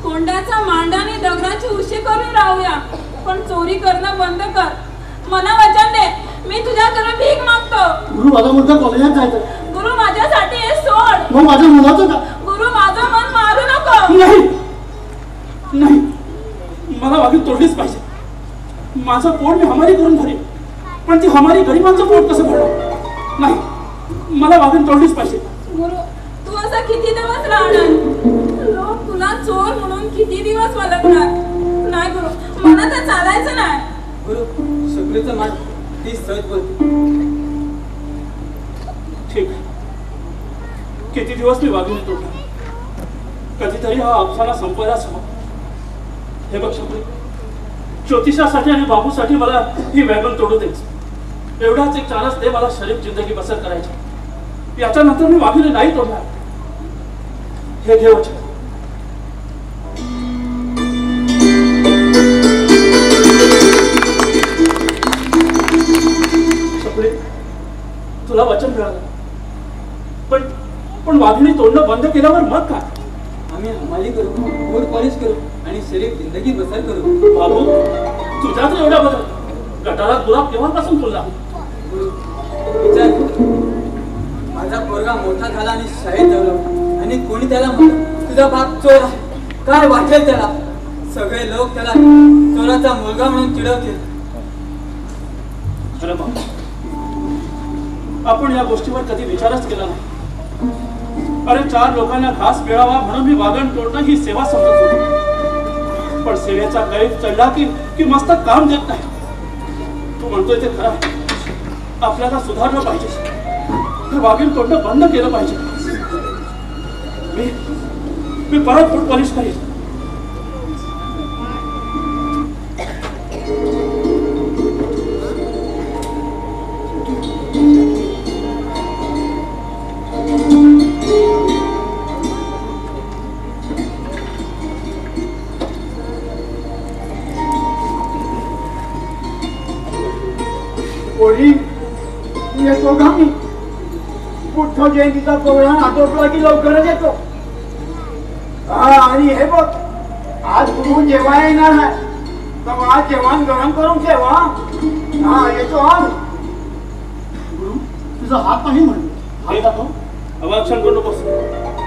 कोंड्याचा मांडाने दगडाची उशी करून राहूया, पण चोरी करणं बंद कर. मला वचन दे, मी तुझ्याकडे भीक मागतो. गुरु, माझा मुलगा कॉलेजात जायचं. गुरु, माझ्यासाठी हे सोड. मग माझ्या मुलाचं का? गुरु, माझं मन मारू नको. नाही नाही, मला वाघीण तोडलीच पाहिजे. माझं पोट मी हमारी करून भरेन, पण ती हमारी गरिबांचं पोट कसं भरणार? नाही, मला वाघीण तोडलीच पाहिजे. गुरु, तू असा किती दिवस राहणार? लोक तुला चोर म्हणून किती दिवस वळखणार? नाही गुरु, मला तर चालायचं नाही. गुरु सगळीचं मान ती सहज बोलते. ठीक आहे. किती दिवस मी वागून येतो, कधीतरी हा अफसाना संपवायलाच हवा. हे बघ शकुनी, ज्योतिषासाठी आणि बाबूसाठी मला ही वॅगन तोडू द्यायची. एवढाच एक चान्स दे मला शरीफ जिंदगी बसर करायची. याच्यानंतर मी वाघिणी नाही तोडणार. हे घे वचन. शकुनी, तुला वचन मिळालं, पण वाघिणी तोडणं बंद केल्यावर मग काय? आम्ही हमाली करू, कोर्ट पॉलिश करू आणि शरीफ जिंदगी बसर करू. बाबू, तुझ्या तर एवढ्या बदल गटारात गुलाब केव्हापासून फुलला? विचार कर. माझा पोरगा मोठा झाला आणि शाळेत जाऊ आणि कोणी त्याला म्हणलं तुझा बाप चोर आहे, काय वाटेल त्याला. सगळे लोक त्याला चोराचा मुलगा म्हणून चिडवतील. अरे बाबा, आपण या गोष्टीवर कधी विचारच केला नाही. अरे 4 लोकांना घास मिळावा म्हणून मी वाघण तोडणं ही सेवा समजत होती. पण सेवेचा कैफ चढला की मस्तक काम देत नाही. तू म्हणतोय ते खरं आहे. आपल्याला सुधारलं पाहिजे. हे वाघीण तोडणं बंद केलं पाहिजे. मी परत फूट पॉलिश करीन. येतो का मी? बुद्ध जयंतीचा प्रोग्राम आटोपला की लवकरच येतो. आणि हे बघ, आज गुरु जेव्हा येणार आहे तेव्हा जेवण गरम करून ठेवा. येतो. गुरु तुझा हात नाही म्हणतो. हात दाखव. अवाक्षण करू नकोस.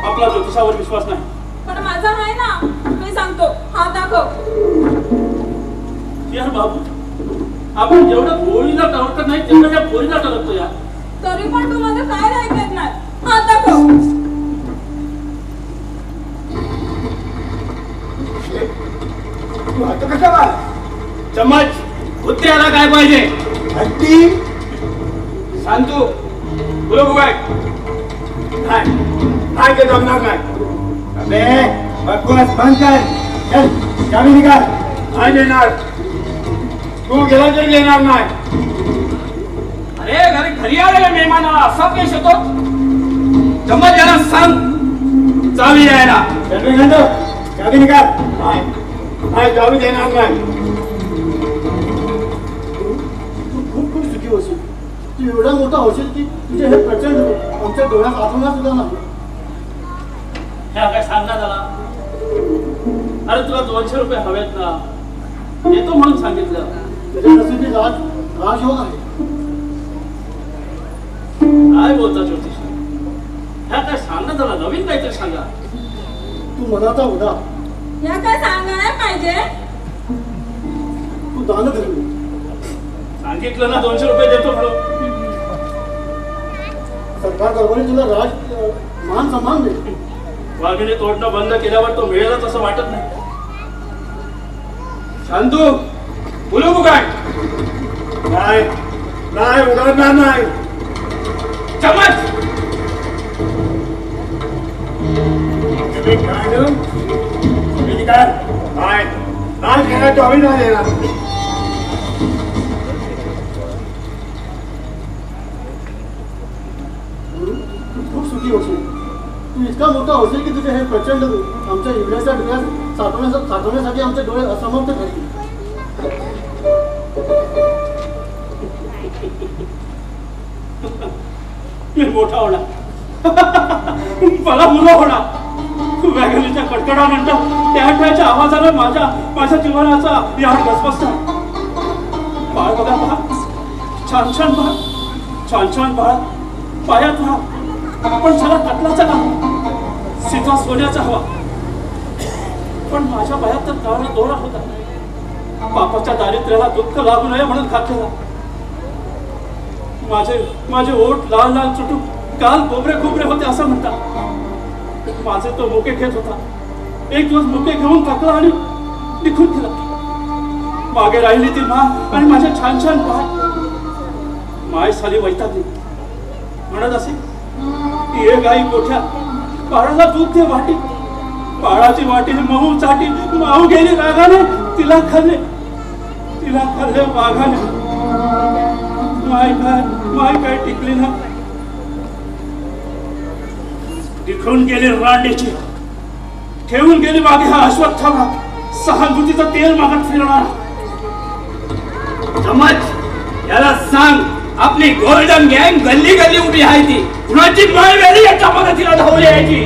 आपला ज्योतिषावर विश्वास नाही. पण माझा आहे ना, मी सांगतो. हात दाखव. यार बाबू, आपण जेवढं पोळीला टवटत नाही तेवढं या पोळीला टरकतो यार. तरी पण तू माझं काय ऐकत नाही. हात दाखव. तू हात कसा काय? चम्मच कुत्र्याला काय पाहिजे? हत्ती सांगतो बोलो बघाय. नाही ते जमणार नाही. अबे बघूनच बंद कर. चल चावी निघाल. नाही देणार. तू गेला तरी येणार नाही. अरे घरी आलेल्या मेहमानाला असा पेश होतो. चम्मच याला सांग चावी यायला. चावी निघाल. नाही चावी देणार नाही. तू खूप खूप सुखी होशील. तू एवढा मोठा होशील की तुझे हे प्रचंड आमच्या डोळ्यात आठवणार सुद्धा नाही. ह्या काय सांगण्यात आला? अरे तुला 200 रुपये हवेत ना, येतो म्हणून सांगितलं. तुझ्या नशिबी राजयोग आहे. काय बोलता ज्योतिष? ह्या काय सांगण्यात आला? नवीन काहीतरी सांगा. तू मनाचा उदा. या काय सांगायला पाहिजे? तू दान धरली. सांगितलं ना 200 रुपये देतो म्हणून. सरकार दरबारी तुला मान सन्मान दे. वाघिणी तोडणं बंद केल्यावर तो मिळेलच असं वाटत नाही. शांतू बोलो बघाय. नाही उघडणार नाही. चम्मच तुम्ही काय नाही खेळा चावी नाही देणार. खूप सुखी होशील. तू इतका मोठा होशील की तुझे हे प्रचंड आमच्या इवड्याच्या डोळ्यात साठवण्यासाठी आमचे डोळे असमर्थ ठरतील. मी मोठा होणार. मला मुलं होणार. वॅगनीच्या कडकडानंतर त्या आवाजाने माझ्या जीवनाचा याड घसबसला. बाळ बघा बाळ, छान छान बाळ, छान छान बाळ, पायात व्हा. पण त्याला कटलाचा का सीता सोन्याचा हवा. पण माझ्या पायात तर काळा दोरा होता. बापाच्या दारिद्र्याला दुःख लागू नये म्हणून घातलेला. माझे ओठ लाल लाल चुटूक काल खोबरे होते असं म्हणतात. माझे तो मुके घेत होता. एक दिवस मुके घेऊन टाकला आणि निघून गेला. मागे राहिली ती मा आणि माझे छान छान पाय. माय साली वैतागली म्हणत असे, ये गाई गोठ्या बाळाला दूध दे वाटी. बाळाची वाटी मऊ चाटी माऊ गेली रागाने. तिला खाल्ले वाघाने. माय काय टिकली ना. दिखून गेली रांडेची. ठेवून गेली मागे हा अश्वत्थामा. सहानुभूतीचं तेल मागत फिरणार. समज याला सांग, आपली गोल्डन गँग गल्ली गल्ली उभी आहे ती. कुणाची माय वेळी याच्या मदतीला धावली यायची.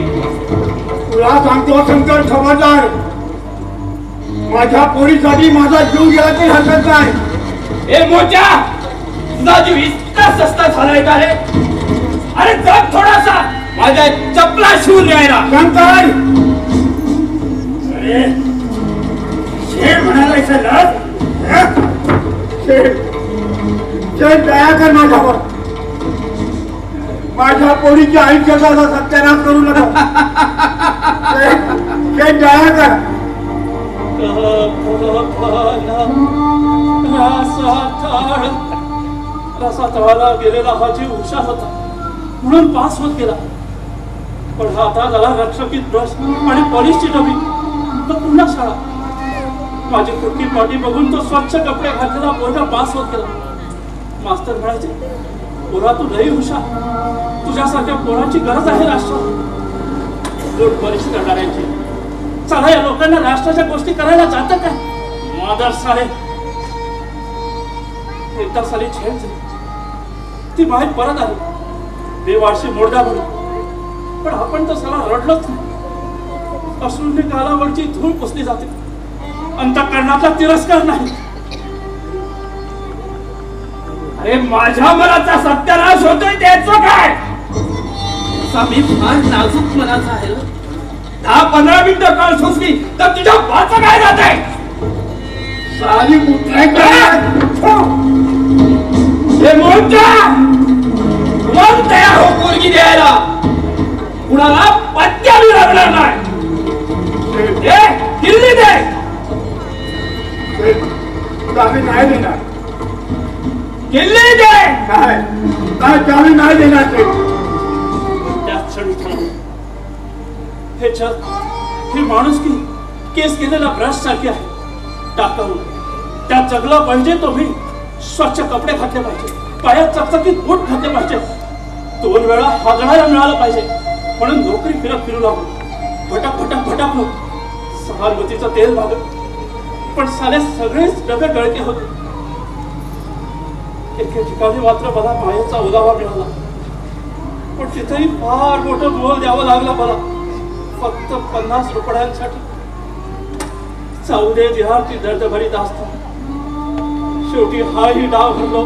तुला सांगतो शंकर, खबरदार. माझ्या पोरीसाठी माझा जीव गेला तरी हरकत नाही. ए मोच्या, तुझा जीव इतका सस्ता झालाय का रे? अरे जग थोडासा माझ्या चपला शिवून यायला. शंकर, अरे शेर म्हणालाय सर. दया कर माझ्यावर. माझ्या पोरीच्या आयुष्याचा सत्यानाश करू नका. दया कर. रसातळाला गेलेला हा जीव हुशार होता म्हणून पास होत गेला. पण हातात आला रक्षकीत ब्रश आणि पॉलिशची डबी. तर पुन्हा शाळा. माझी फुटकी पाटी बघून तो स्वच्छ कपडे घातलेला पोरगा पास होत गेला. मास्तर म्हणायचे, पोरा तू लई हुशार. तुझ्यासारख्या पोराची गरज आहे राष्ट्राला. लूट परीक्षा करणाऱ्यांची. चला या लोकांना राष्ट्राच्या गोष्टी करायला जातं काय? मादर साहेब. एकदा साली छेड झाली. ती बाहेर परत आली बेवारशी मोडदा म्हणून. पण आपण तर साला रडलोच नाही. अश्रूंनी गालावरची धूळ पुसली जाते. अंतःकरणाचा तिरस्कार नाही. अरे माझ्या मनाचा सत्यानाश होतोय त्याचं काय? मी फार नाजूक मनाचा आहे. 10-15 मिनिटं काळ सुचली तर तुझ्या बाचं काय जात आहे? सारी कुठे हे मोठा मन तयार हो पोरगी द्यायला. कुणाला पत्त्या मी लागणार नाही. दिल्ली दे. आम्ही नाही देणार. दिल्ली दे. काय आम्ही नाही देणार. त्याच क्षणी थांबलो. हे जग, ही माणुसकी केस केलेला ब्रश सारखी आहे. टाकाऊ त्यात जगला पाहिजे. तो मी स्वच्छ कपडे घातले पाहिजे. पायात चकचकीत बूट घातले पाहिजे. 2 वेळा हागणायला मिळालं पाहिजे. म्हणून नोकरी फिरत फिरू लागलो. भटकलो. सहानुभूतीचं तेल मागत. पण साले सगळेच डबे गळके होते. एके ठिकाणी मात्र मला मायेचा उदावा मिळाला. पण तिथेही फार मोठं मोल द्यावं लागलं मला. फक्त 50 रुपयांसाठी. जाऊ दे जिहार ती दर्दभरी दास्तान. शेवटी हाही डाव घडलो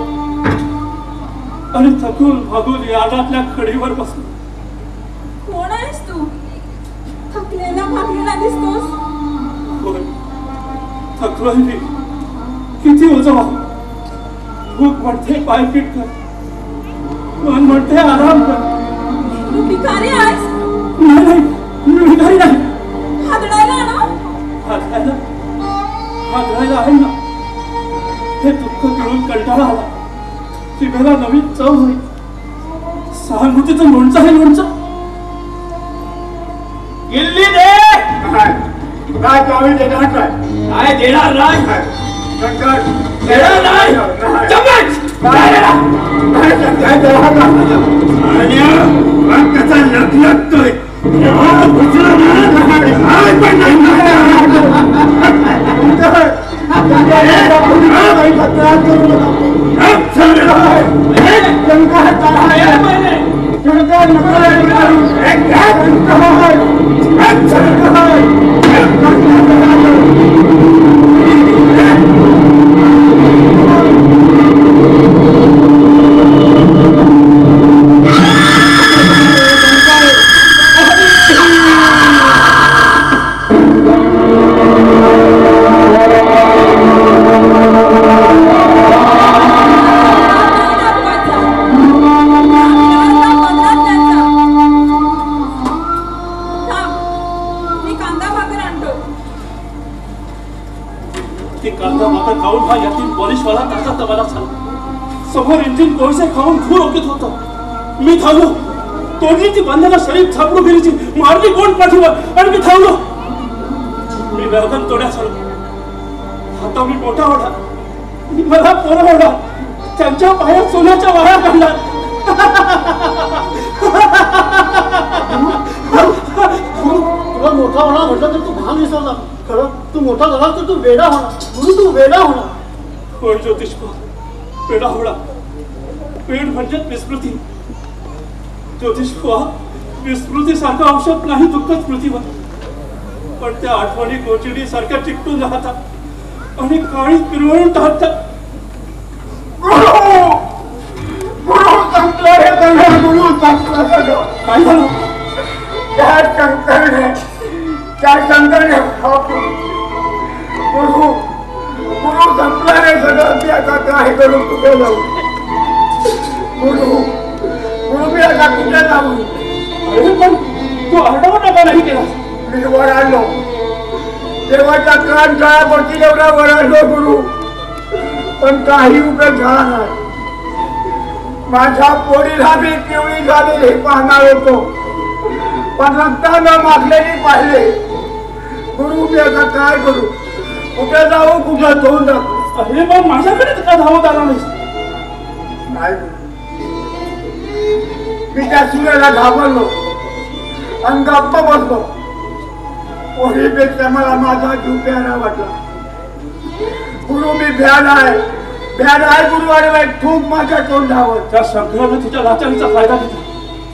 आणि थकून भागून यार्डातल्या खडीवर बसलो. कोण आहेस तू? थकलेला भागलेला दिसतोस. होय, थकलोय मी. किती उजवा. भूक म्हणते पायपीट कर. मन म्हणते आराम कर. तू भिकारी आहेस. नाही, मी भिकारी नाही. हादडायला ना. हादरायला आहे ना. हे दुःख पिळून कंटाळा आला. जिभेला नवीन चव होईल. सहानुभूतीचं लोणचं आहे. लोणचं दिल्ली दे. काय आम्ही देणार काय? काय देणार नाही. शंकर, देणार नाही. चमच कसा लगतोय. नुसती कांदा भाकर खाऊन हा यतीम पॉलिशवाला ताजा तवाला झाला. समोर इंजिन कोळसे खाऊन खूर ओकीत होतो. मी धावलो, तोडली ती बंधाला शरीर छापडू गेलीची, मारली कोण पाठीवर आणि मी धावलो. मी गर्दन तोड्या झालो. आता मी मोठा होणार, मला पोरं होणार, त्यांच्या पायात सोन्याच्या वाया काढणार. तुला मोठा होणार म्हटलं तर तू भान विसरला. खरं तू मोठा झाला तर तू वेडा होणार. म्हणून तू वेडा होणार. होय ज्योतिष, वेडा होणार. वेड म्हणजे विस्मृती. ज्योतिष, विस्मृतीसारखं औषध नाही दुःख स्मृतीवर, पण त्या आठवणी गोचिडी सारख्या चिकटून राहतात आणि काळी पिरवळून टाकतात. काय झालं? त्या शंकरने गुरु संपला रे सगळं. मी आता काय करू, कुठे जाऊ? गुरु मी आता कुठे जाऊ? अरे पण तू आरडाओरडा नाही केला. मी वर आणलो, देवाचा कान काळा पडतील एवढा वर आणलो गुरु, पण काही उपयोग झाला नाही. माझ्या पोरीला मी पिवळी झालेली पाहणार होतो, पण रक्तानं मागलेली पाहिले. गुरु मी आता काय करू? कुठे जाऊ, कुठं तोंड दाखवू? अरे पण माझ्याकडे का धावत आला नाही? मी त्या सूर्याला घाबरलो आणि गप्प बसलो. पोरीपेक्षा मला माझा जीव प्यारा वाटला. गुरु मी भ्याड आहे गुरु, आणि ठोक माझ्या तोंडावर. त्या सगळ्यानं तुझ्या लाचारीचा फायदा घेतला.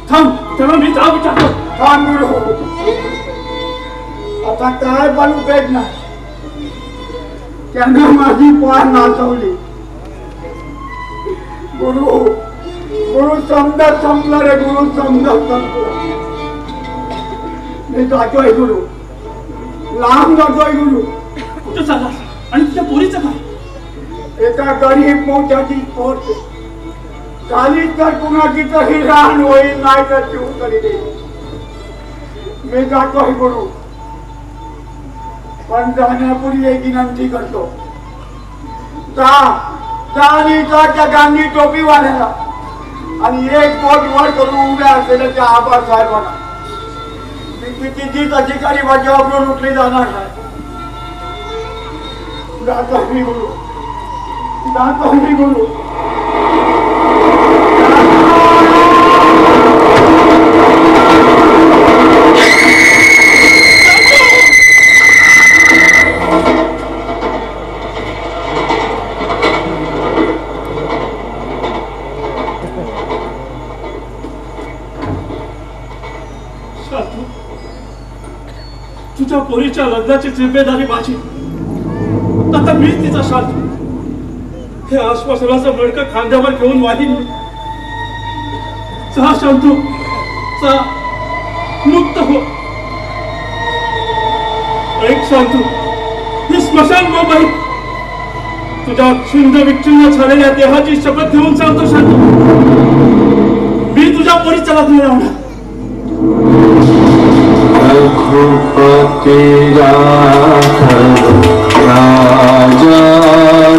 थांब, त्याला मी जाब विचारतो. थांब गुरु, आता काय पण उपयोग नाही. त्यानं माझी पार नाचवली. गुरु समजा संपला रे, गुरु समजा संपला. मी जातोय गुरु, लांब जातोय गुरु. कुठं चालला? आणि तुझ्या पोरीचं काय? एका गरीब मोठ्याची पोट झाली तर कुणाची तरी राहण होईल, नाही तर जीव तरी देईल. मी जातोय गुरु, पण जाण्यापूर्वी एक विनंती करतो. आणि त्या गांधी टोपीवाल्याला आणि एक बोट वर करून उभ्या असलेल्या त्या आबार साहेबांना तिथीच अधिकारी माझ्यावरून उठली जाणार नाही. जातो मी गुरु, जातो मी गुरु. तुझ्या पोरीच्या लग्नाची जिम्मेदारी माझी. आता मीच तिचा शांत. हे आश्वासनाचं मडकं खांद्यावर घेऊन वाहीन. जा शांतू, जा, मुक्त हो. ऐक शांतू, ही स्मशान मोबाईल तुझ्या क्षुंद विक्षुंद झालेल्या देहाची शपथ घेऊन सांगतो शांतू, मी तुझ्या पोरीच्या लग्न लावणार. रघुपति राघव राजा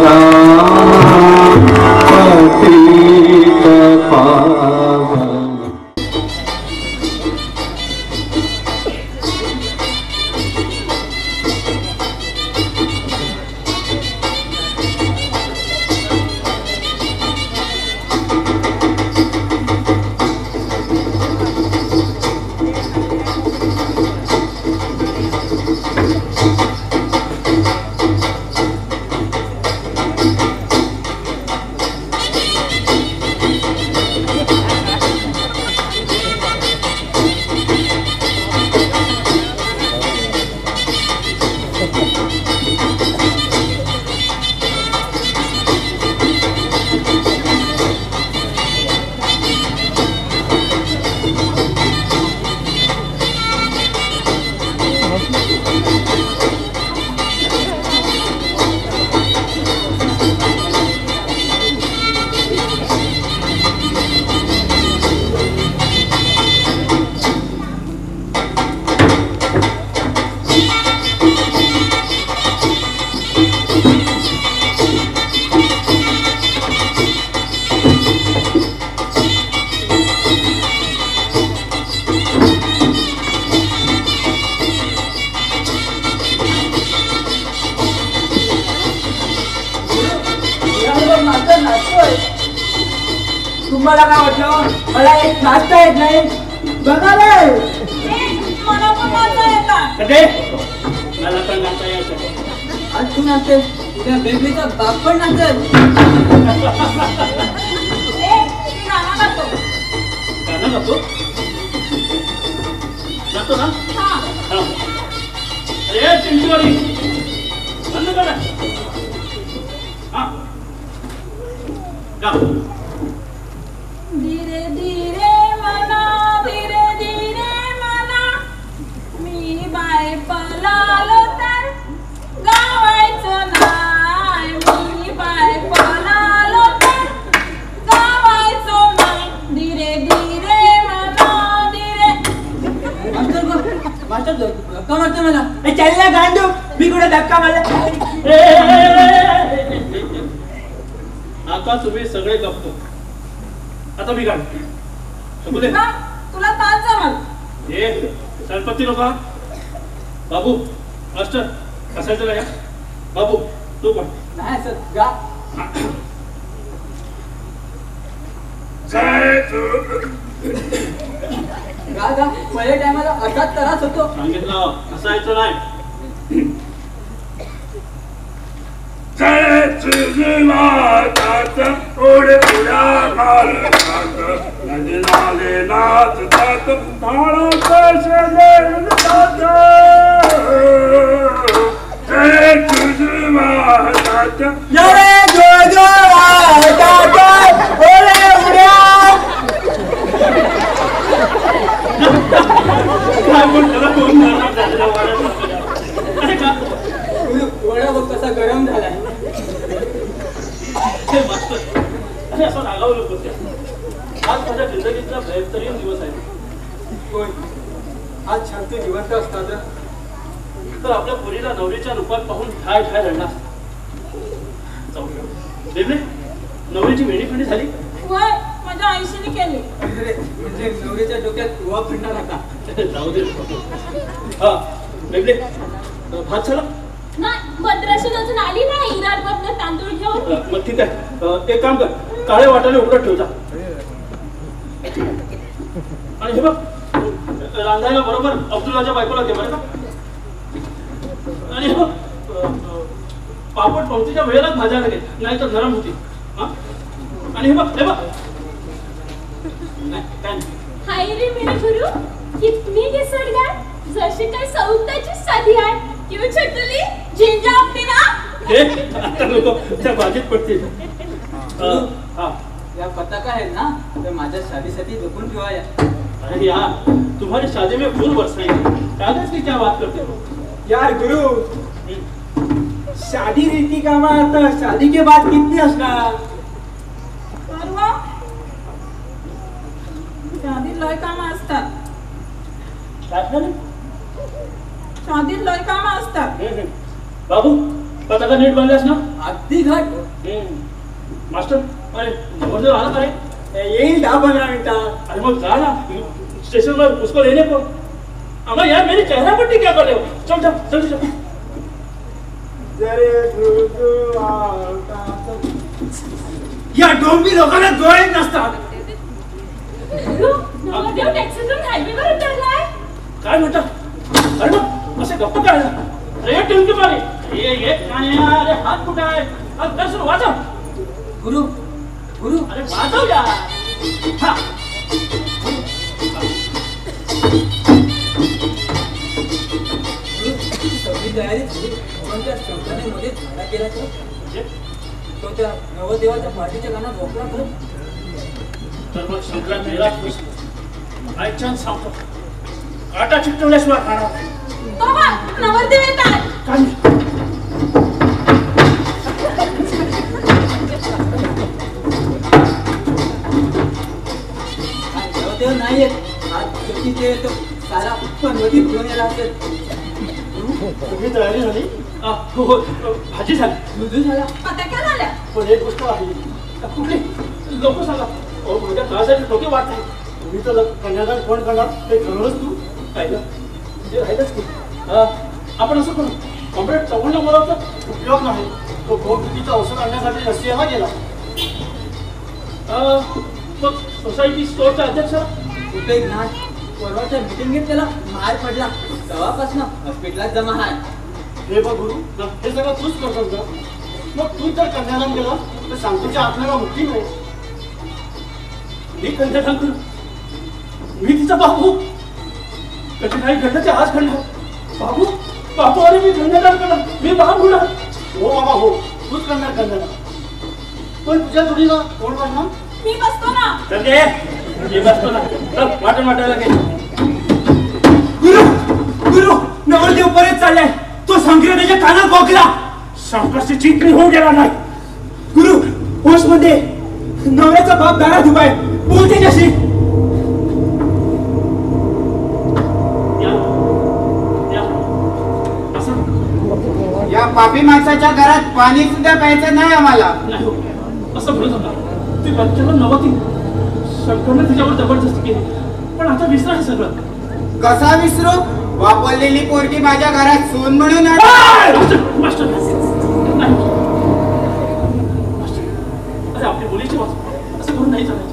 राम पतित पावन. तुम्हाला काय वाटलं मला एक नाचता येत नाही? बघा रे मला पण नाचता येतात. कटे मला पण नाचता यायचं. आज तू नाचते उद्या बेबीचा बाप पण नाचेल. मी गाणं गातो. गाणं गातो गातो ना. हा अरे चिंचवाडी बंद कर ना. हा गा. धीरे धीरे मना धीरे धीरे मना मी बाय पलालो तर गावायचं नाय. मी बाय पलालो तर गावायचं नाय. धीरे धीरे मना धीरे. मास्टर धक्का मारतो मला. चल ना गांडू मी कुठे धक्का मारला? आता तुम्ही सगळे गप्प. आता मी गाणं शकू दे. का? तुला तास जमल. हे सरपती लोक बाबू मास्टर असायचं का या? बाबू तू पण नाही सर गा. गा गा पहिल्या टायमाला असाच त्रास होतो. सांगितलं असायचं नाही. वडा बघ कसा गरम झालाय. अरे असं रागावू नकोस. आज माझ्या जिंदगीतला बेहतरीन दिवस आहे. होय आज छान तू जिवंत असता तर आपल्या पोरीला नवरीच्या रूपात पाहून ठाय ठाय रडणार. बेबले नवरीची वेळी झाली. होय माझ्या आईशीने केली. म्हणजे नवरीच्या डोक्यात उवा फिरणार होता. जाऊ दे. हा बेबले भात झाला. नाही भद्राशी अजून आली नाही. इरादमधनं तांदूळ घेऊन. मग ठीक आहे. एक काम कर काळे वाटाणे उघडत ठेवता. आणि हे बघ रांधायला बरोबर अब्दुल्लाच्या बायकोला दे बरं का. आणि हे बघ पापड पंक्तीच्या वेळेलाच भाजायला घे नाही तर नरम होती. आणि हे बघ नाही काय नाही. हाय रे मेरे गुरु कितनी घिसडगार जशी काय सौंदर्याची साधी आहे. क्यों छटली झिंजा आपली ना. हे आता लोक त्या बागेत पडतील. हा या पताका आहेत ना तर माझ्या शादीसाठी जपून ठेवाया. अरे यार तुम्हारी शादी में फूल बरसाएंगे. कागज की क्या बात करते हो यार गुरु शादी रीति का तो शादी के बाद कितनी असणार? शादीत लय कामं असतात. काय झालं? शादीत लय कामं असतात. बाबू पताका नीट बांधलास ना. अगदी घट. मास्टर अरे जबरदस्त आला का रे? येईल 10-15 मिनटात. अरे मग जा ना स्टेशन पर उसको लेने को. अम्मा यार मेरी चेहरा पट्टी क्या कर रहे हो? चल चल चल चल. या डोंबी लोकांना डोळे नसतात. नवरदेव टॅक्सीतून हायवेवर उतरलाय. काय म्हणता? अरे मग असे गप्प काय अरे टिमकी मारे. ये अरे हात कुठे आहे? हात सुरू वाजव. गुरु गुरु अरे वाजव यार. हा सगळी तयारी झाली पण त्या शंकरने मध्ये झाडा केला तो त्या नवदेवाच्या पार्टीच्या गाण्यात झोपला तर मग शंकरात निराश होईल. काय चान्स सांगतो काटा चिकटवल्याशिवाय खाणार. बाबा नवरदेव येतात. काय नवदेव नाही येत. आज शेवटी ते येतो सारा पण नदी घेऊन येणार असेल. तुम्ही तयारी झाली? हो हो भाजी झाली. रुजू झाला. पताक्या झाल्या. पण एक गोष्ट आहे कुठली लोक सांगा. उद्या त्रासाठी डोके वाटते. तुम्ही तर कन्यादान कोण करणार ते ठरवलंच तू? राहिलं ते राहिलंच की. आपण असं करू कॉम्प्रेट चव्हाणला बोलावतं. उपयोग नाही. तो पोटदुखीचं औषध आणण्यासाठी रशियाला गेला. मग सोसायटी स्टोअरचा अध्यक्ष कुठे ज्ञान परवाच्या मीटिंगेत त्याला मार पडला तेव्हापासून हॉस्पिटलात जमा आहे. हे बघ गुरु, हे सगळं तूच करतोस का? मग तू जर कन्यादान केलं तर सांगतोच्या आपल्याला मुक्ती मिळेल. मी कन्यादान करू? मी तिचा बाबू कधी नाही घडल्याचे आज घडणार. बाबू बाबू अरे मी कन्यादान करणार, मी बाबू होणार. हो बाबा हो, तूच करणार कन्यादान. पण तुझ्या जोडीला कोण बसणार? मी बसतो ना. चल घे, मी बसतो ना. चल वाटण वाटायला घे. गुरु गुरु नवरदेव परत चाललाय. तो संग्रह त्याच्या कानात गोखला. सावकाशची चिंतणी होऊ गेला नाही. गुरु होश मध्ये नवऱ्याचा बाप दारात उभाय. बोल त्याच्याशी. या पापी माणसाच्या घरात पाणी सुद्धा प्यायचं नाही आम्हाला. नाही हो, असं म्हणत होता. ती बच्चाला नव्हती. शंकरने तिच्यावर जबरदस्ती केली. पण आता विसरा हे सगळं. कसा विसरू? वापरलेली पोरगी माझ्या घरात सून म्हणून मास्टर, मास्टर, नाही. मास्टर, अरे आपली मुलीची वाच असं करून नाही चालायचं.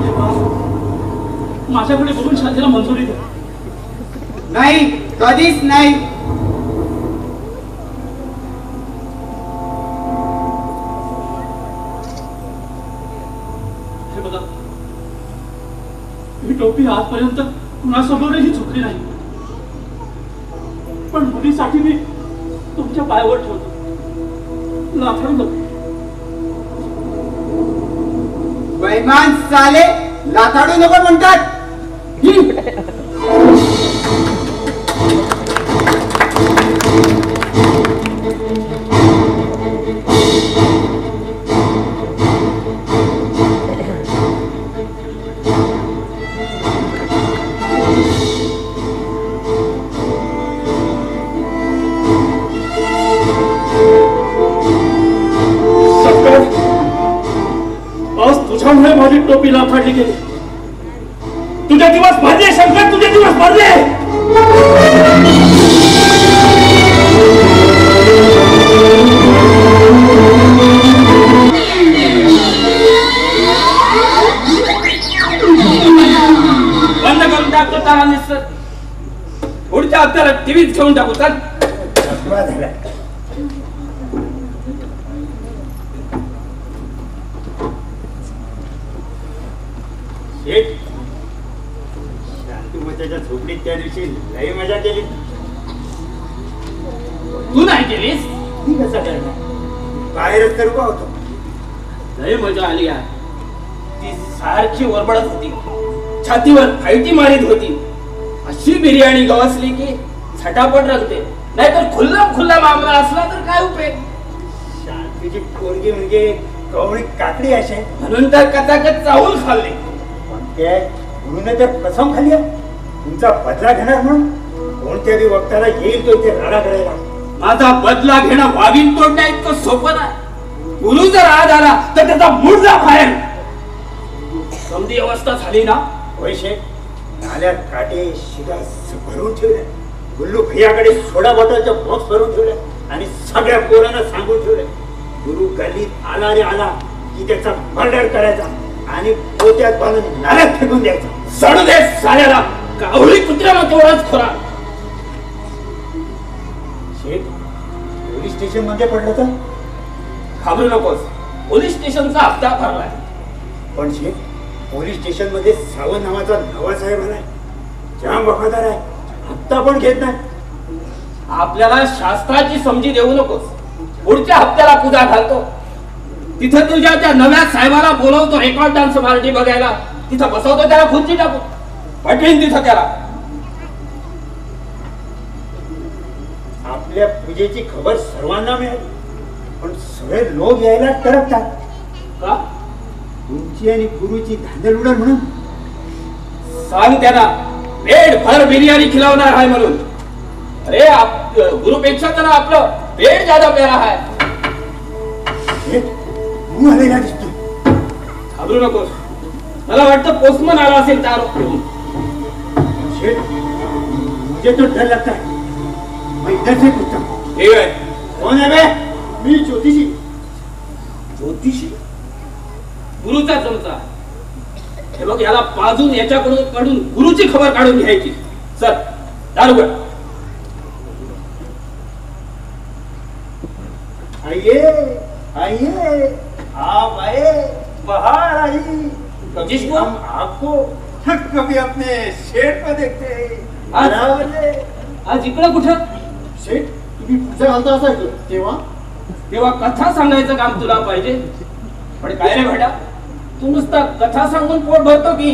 हे बाप, माझ्याकडे बघून शांतीला मंजुरी द्या. नाही, कधीच नाही. हे बघा, ही टोपी आजपर्यंत कुणासमोरही झुकली नाही. पण मुलीसाठी मी तुमच्या पायावर ठेवतो. लाथाडू नको. बैमान साले, लाथाडू नको म्हणतात. आज तुझ्यामुळे माझी टोपी लाथाडली गेली. तुझे दिवस भरले शंकर, तुझे दिवस भरले. बंद करून टाकतो तारा निसर. पुढच्या हप्त्याला टीव्हीच घेऊन टाकू. चल शांतीमत्याच्या झोपडीत त्या दिवशी लई मजा केली. तू नाही केलीस? मी कसा करणार? बाहेरच तर उभा होतो. लय मजा आली यार. ती सारखी ओरबडत होती, छातीवर फायटी मारीत होती. अशी बिर्याणी गवसली की झटापट रंगते. नाहीतर खुल्ला मामला असला तर काय उपयोग. शांतीची पोरगी म्हणजे कवळी काकडी असे म्हणून तर कचाकच चावून खाल्ले. ते गुरुने तर कसम खाली आहे. तुमचा बदला घेणार म्हणून कोणत्याही वक्ताला येईल तो इथे राडा करायला. माझा बदला घेणं वाघीण तोडण्या इतकं सोपं नाही. गुरु जर आज आला तर त्याचा मुडदा बाहेर. समधी अवस्था झाली ना. पैसे नाल्यात काटे शिगा भरून ठेवले. गुल्लू भैयाकडे सोडा बॉटलच्या बॉक्स भरून ठेवले आणि सगळ्या पोरांना सांगून ठेवले गुरु गल्लीत आला रे आला की त्याचा मर्डर करायचा आणि पोत्यात बांधून नाल्यात फेकून द्यायचा. सडू दे साल्याला. कावळी कुत्र्याला तेवढाच खोरा. शेठ पोलीस स्टेशन मध्ये पडलं तर घाबरू नकोस. पोलीस स्टेशनचा हप्ता भरलाय. पण शेठ पोलीस स्टेशन मध्ये सावंत नावाचा नवा साहेब आलाय. जाम वफादार आहे. हप्ता पण घेत नाही. आपल्याला शास्त्राची समजी देऊ नकोस. पुढच्या हप्त्याला पूजा घालतो. तिथं तुझ्या त्या नव्या साहेबाला बोलवतो रेकॉर्ड डान्स पार्टी बघायला. तिथं बसवतो त्याला खुर्ची टाकू. पटवीन तिथं त्याला. आपल्या पूजेची खबर सर्वांना मिळाली पण सगळे लोक यायला टरकतात. का? तुमची आणि गुरुची धांदल उडल म्हणून. सांग त्यांना पेट भर बिर्याणी खिलावणार आहे म्हणून. अरे गुरुपेक्षा तर आपलं पेट ज्यादा प्यारा आहे. गुरु आलेला दिसतो. घाबरू नकोस. मला वाटतं पोस्टमन आला असेल त्या आरोप घेऊन. शेठ मुझे तो डर लगता है. मैं इधर से पूछता हूँ. ठीक है. कौन है बे? मी ज्योतिषी. ज्योतिषी? गुरुचा चमचा. हे बघ, याला पाजून याच्याकडून गुरुची खबर काढून घ्यायची. चल दारू उघड. आइए आइए, आप आए, बाहर आई. जिसको हम आपको कभी अपने शेड पर देखते हैं. आज इकडं कुठं? शेठ, तुम्ही पूजा घालता असायचं तेव्हा कथा सांगायचं काम तुला पाहिजे. पण काय रे बेटा, तू नुसता कथा सांगून पोट भरतो की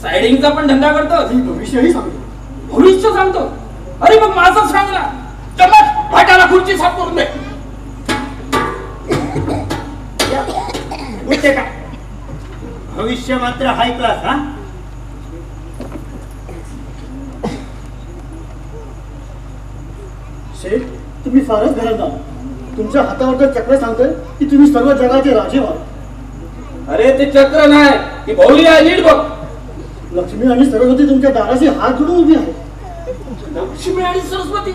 सायडिंगचा पण धंदा करतो? भविष्यही सांगतो. भविष्य सांगतो? अरे मग माझं सांग ना. चमच भाटाला खुर्ची साफ करून दे. उठते का? भविष्य मात्र हाय क्लास. हा, शेठ, तुम्ही फारच घरात आला. तुमच्या हातावर तर चक्र सांगतोय की तुम्ही सर्व जगाचे राजे व्हा. अरे ते चक्र नाही, ती भौरी आहे. नीट बघ. लक्ष्मी आणि सरस्वती तुमच्या दाराशी हात जोडून उभी आहे. लक्ष्मी आणि सरस्वती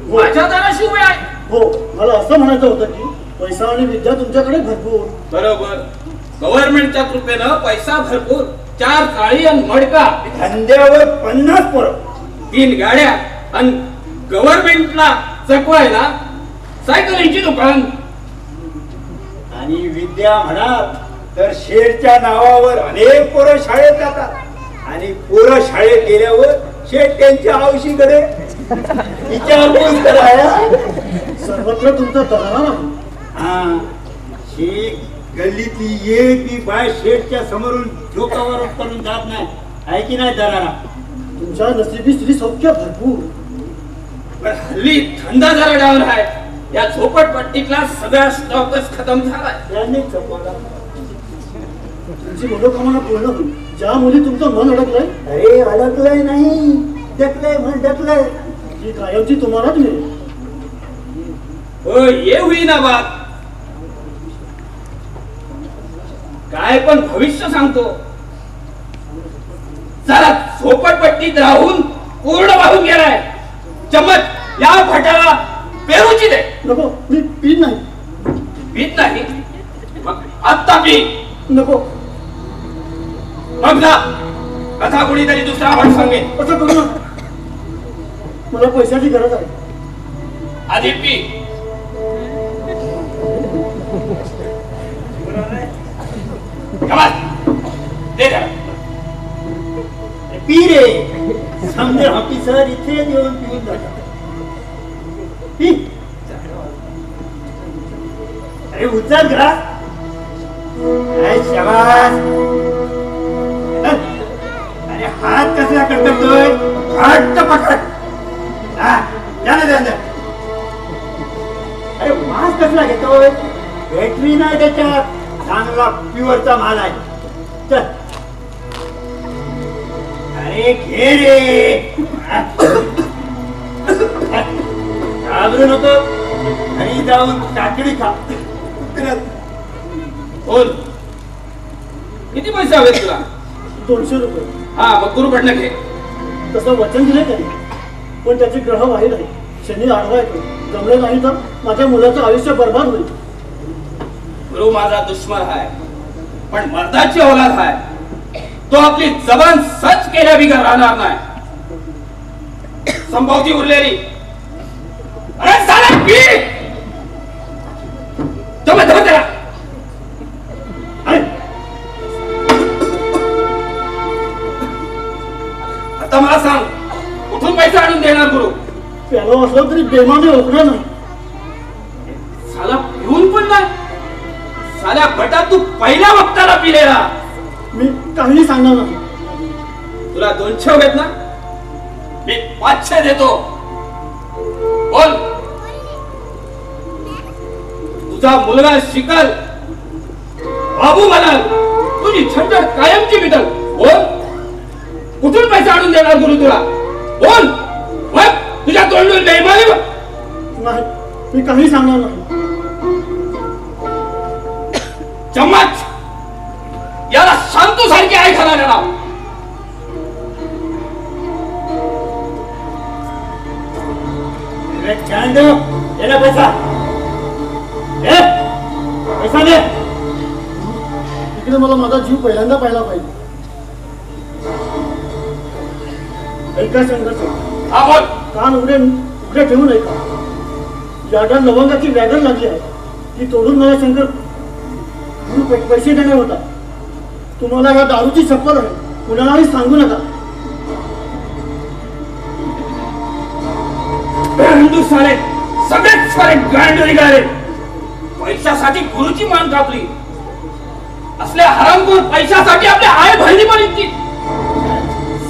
माझ्या दाराशी उभे आहे? हो, मला असं म्हणायचं होतं की पैसा आणि विद्या तुमच्याकडे भरपूर. बरोबर. गव्हर्नमेंटच्या कृपेनं पैसा भरपूर, 4 काळी आणि मडका, धंद्यावर 50 पोरं, 3 गाड्या आणि गव्हर्नमेंटला चकवायला सायकलींची दुकान. आणि विद्या म्हणा तर शेठच्या नावावर अनेक पोरं शाळेत जातात आणि पोरं शाळेत गेल्यावर शेठ त्यांच्या औशीकडे विचारपूस करायला सर्वत्र तुमचा दरारा नाही. हा, शेठ गल्लीतली एक बी बाय शेठच्या समोरून डोकावर करून जात नाही. आहे की नाही दरारा? तुमच्या नशिबी स्त्री सौख्य भरपूर. पण हल्ली धंदा जरा डाऊन आहे. या झोपडपट्टीतला सगळा स्टॉकच खतम झालाय. त्यांनी चपवला. तुमची मनोकामना पूर्ण होईल. ज्या मुली तुमचं मन अडकलंय, अरे अडकलंय नाही, डकलंय म्हण, डकलंय, ही कायमची तुम्हालाच मिळेल. हो, ये होईना बात. काय पण भविष्य सांगतो. जरा झोपडपट्टीत राहून पूर्ण वाहून गेलाय. चमच या फटाला पेरूची दे. नको, मी पीत नाही. पीत नाही? मग आत्ता पी. नको. मग जा, कथा कोणीतरी दुसरा वाट सांगेल. असं करू नका. मला पैशाची गरज आहे. आधी पी. दे जरा. पी रे. समजे ऑफिसर इथे येऊन पिऊन जातात. पी. अरे उचल घरा. शाबास. अरे हात कसला कडकडतोय? घट्ट पकड. हा, जा ना अंदर. अरे वास कसला घेतोय? बॅटरी नाही त्याच्यात. चांगला प्युअरचा माल आहे. चल. अरे घे रे. घाबरू नको. घरी जाऊन काकडी खा. बोल, किती पैसे हवेत तुला? 200 रुपये. हा, मग गुरुकडनं घे. तसं वचन दिलंय त्यांनी, पण त्याचे ग्रह वाईट आहे. शनी आडवा येतो. जमलं नाही तर माझ्या मुलाचं आयुष्य बर्बाद होईल. गुरु माझा दुश्मन आहे, पण मर्दाची औलाद आहे. तो आपली जबान सच केल्या बिगर राहणार नाही. संभवती उरलेली. अरे साला पी. जमत त्याला. आता मला सांग, कुठून पैसे आणून देणार गुरु? प्यालो असलं तरी बेमाने ओळखणार नाही. साला पिऊन पण नाही. साल्या भटा, तू पहिल्या वक्ताला पिलेला. मी काही सांगणार नाही. तुला 200 हवेत ना? मी 500 देतो. बोल, तुझा मुलगा शिकल, बाबू म्हणाल, तुझी झंझट कायमची मिटल. बोल, कुठून पैसे आणून देणार गुरु तुला? बोल. मग तुझ्या तोंडून बेईमानी बघ. नाही, मी काही सांगणार नाही. चम्मच, याला शांतू सारखी आई खाणार नाव. याला पैसा. पैसा दे. इकडे मला माझा जीव पहिल्यांदा पाहिला पाहिजे. ऐका शंकर कान उघडे ठेवून ऐका. याला लवंगाची व्यागण लागली आहे ती तोडून मला शंकर पैसे देणार होता. तुम्हाला या दारूची शपथ आहे, कुणालाही सांगू नका. सारे सगळेच सारे गांड निघाले. पैशासाठी गुरुची मान कापली. असल्या हरामखोर पैशासाठी आपल्या आई बहिणी पण इतकी.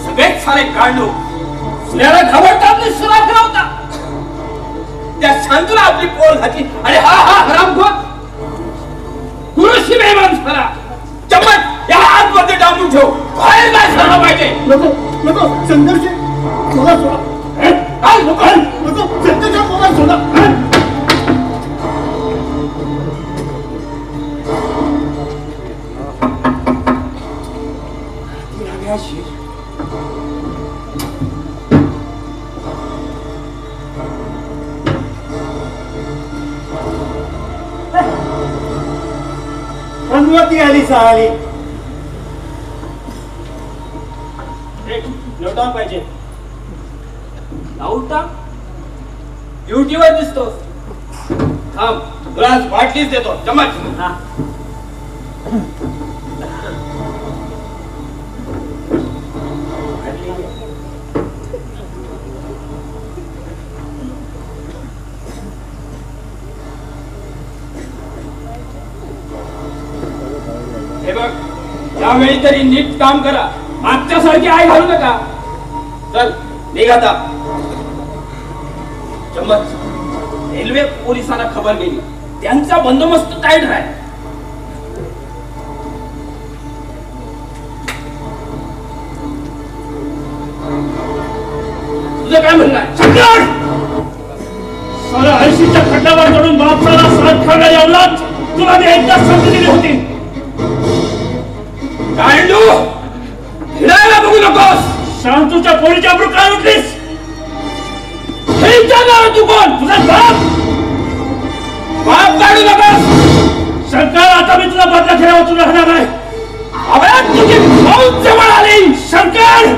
सगळेच सारे गांडू सुऱ्याला घाबरतात आणि सुरा फिरवता. त्या शांतूला आपली पोल घातली आणि हा हरामखोर गुरुशी बेमान झाला. चम्मच या आतमध्ये डांबून ठेव. बाहेर काय झालं पाहिजे. नको नको शंकरजी मला सोडा. नको शंकरच्या मला सोडा. अनुमती आली साली. एक नोटा पाहिजे. नोटा ड्युटीवर दिसतोस. थांब तुला बाटलीच देतो. चमच हे बघ, यावेळी तरी नीट काम करा. मागच्या सारखी आई घालू नका. चल निघ आता. चम्मच रेल्वे पोलिसांना खबर गेली. त्यांचा बंदोबस्त टाईट आहे. तुझं काय म्हणणं आहे? सारा 80च्या खड्ड्यावर चढून बापसाला साथ खायला यावलाच तुला मी एकदाच संधी दिली होती. गांडू फिरायला बघू नकोस. शांतूच्या पोळीच्या अब्रू काय उठलीस? हे विचारणार तू कोण? तुझा बाप? बाप काढू नकोस. शंकर आता मी तुला बदला खेळा वाचून राहणार नाही. अबे तुझी फौज जवळ आली. शंकर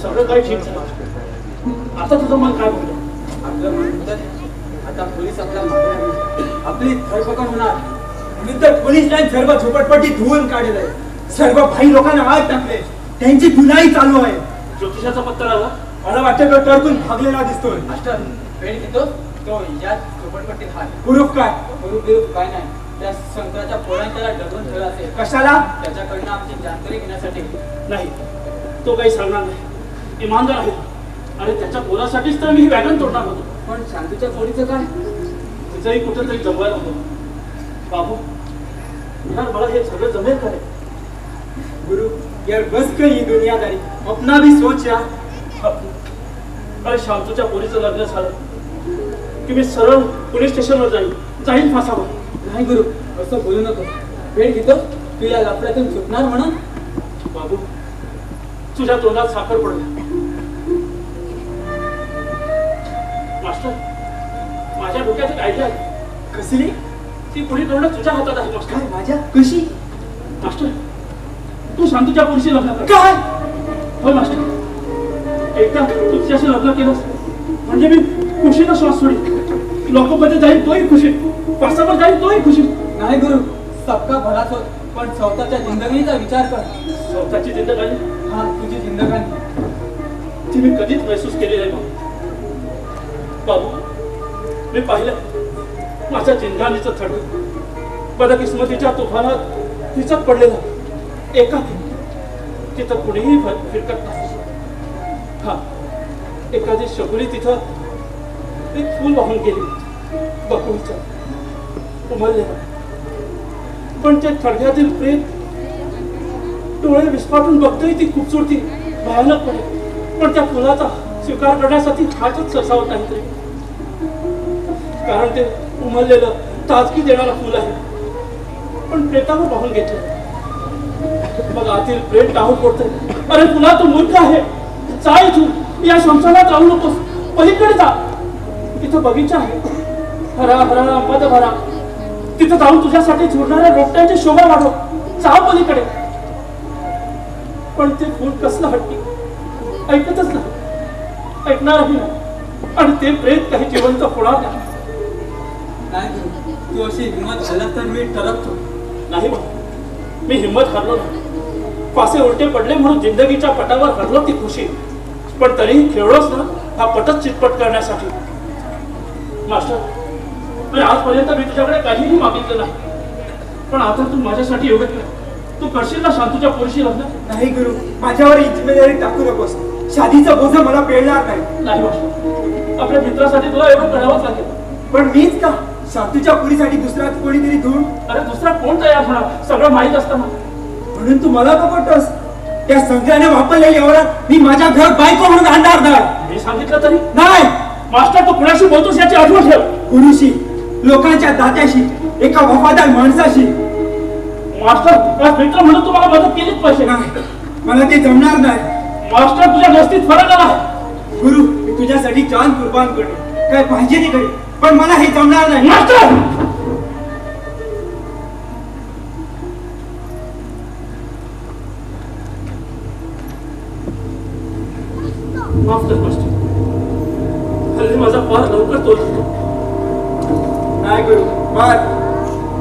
सगळं काही ठीक झालं. आता तुझं मन काय बोललं? आपलं मन म्हणतात आता पोलीस आपल्या मागे लागले. आपली धरपकड होणार. मी तर पोलिसांनी सर्व झोपडपट्टी धुवून काढले. सर्व भाई लोकांना आत टाकले. त्यांची गुन्हाही चालू आहे. ज्योतिषाचा पत्ता आला. मला वाटतं तो टरकून भागलेला दिसतोय. मास्टर पेन घेतो तो या झोपडपट्टीत हाय. प्रूफ काय? प्रूफ काय नाही. त्या शंकराच्या पोरांनी त्याला डगून ठेवला असेल. कशाला? त्याच्याकडनं आमची जानकारी घेण्यासाठी. नाही, तो काही सांगणार नाही. इमानदार आहे आणि त्याच्या पोरासाठीच तर मी ही वॅगन तोडणार होतो. पण शांतूच्या पोरीचं काय? तिचंही कुठेतरी जमवायला होतं. बाबू यार मला हे सगळं जमेल काय? गुरु यार बस कर ही दुनियादारी. अपना भी सोच यार. अरे शांतूच्या पोरीचं लग्न झालं की मी सरळ पोलीस स्टेशनवर जाईल फासावर. नाही गुरु असं बोलू नको. वेळ घेतो तू या लफड्यातून सुटणार म्हणून. बाबू तुझ्या तोंडात साखर पडली. मास्टर माझ्या डोक्यात एक आयडिया आहे. कसली? ती पुढे करणं तुझ्या हातात आहे मास्टर. काय माझ्या? कशी? मास्टर तू शांतूच्या पोरीशी लग्न कर. काय? हो मास्टर. एकदा तू तिच्याशी लग्न केलंस म्हणजे मी खुशीनं श्वास सोडीन. लोकांमध्ये जाईल तोही खुशी. पासावर जाईल तोही खुशी. नाही गुरु सबका भलाच होत पण स्वतःच्या जिंदगीचा विचार कर. स्वतःची जिंदगानी? हा तुझी जिंदगानी. ती मी कधीच महसूस केली नाही बाबू. मी पाहिलं माझ्या जिंदगानीचं थडं बदकिस्मतीच्या तुफानात तिच्यात पडलेलं. एका तिथं कुणीही फिरकत नाही. हा एखादी शकुनी तिथं एक फूल वाहून गेली. बकुळीचं उमललेलं पण ते थडग्यातील प्रेत डोळे विस्फाटून बघतोय ती खूपसूरती भयानकपणे, पण त्या फुलाचा स्वीकार करण्यासाठी हातच सरसावत नाही तरी, कारण ते उमललेलं ताजगी देणारं फुल आहे. पण प्रेतावर पाहून घेतलं मग आतील प्रेत टाहू पडतंय. अरे फुला तू मूर्ख आहे, जा इथून, या शमशानात राहू नकोस, पलीकडे जा, तिथं बगीचा आहे, हरा हरा मध भरा, तिथं जाऊन तुझ्यासाठी झुरणाऱ्या रोपट्यांची शोभा वाढव, जा पलीकडे. पण ते फूल कसलं हट्टी, ऐकतच नाही, ऐकणारही नाही, आणि ते प्रेत काही जिवंत होणार नाही. तू अशी हिंमत झालास तर मी ठरवतो. नाही बा, मी हिंमत हरलो नाही. फासे उलटे पडले म्हणून जिंदगीच्या पटावर हरलो ती खुशी, पण तरीही खेळलोच ना हा पटच चितपट करण्यासाठी. मास्टर, आजपर्यंत मी तुझ्याकडे काहीही मागितलं नाही, पण आता तू माझ्यासाठी योग्य केलं. तू करशील ना शांतूच्या पुरुषी लग्न? नाही गुरु, माझ्यावर ही जिम्मेदारी टाकू नकोस. शादीचा बोजा मला पेलणार नाही. नाही मास्टर, आपल्या मित्रासाठी तुला एवढं करावंच लागेल. पण मीच का? शांतूच्या पुरीसाठी दुसरा कोणीतरी धुंड. अरे दुसरा कोण तयार होणार सगळं माहीत असताना? म्हणून तू मला पकडतोस? त्या संग्रहाने वापरलेल्या एवढ्यात मी माझ्या घरात बायको म्हणून आणणार नाही. मी सांगितलं तरी नाही. मास्टर, तू कुणाशी बोलतोस याची आठवण ठेव. गुरुशी, लोकांच्या दात्याशी, एका वफादार माणसाशी. मास्टर, मित्र म्हणून तुम्हाला मदत केलीच पाहिजे. नाही, मला ते जमणार नाही. मास्टर, तुझ्या दोस्तीत फरक आला आहे. गुरु, मी तुझ्यासाठी जान कुर्बान करणे, काय पाहिजे ते करेन, पण मला हे जमणार नाही. मास्टर, माफ कर मास्टर, हल्ली माझा फार लवकर तोल होतो. नाही गुरु, मार,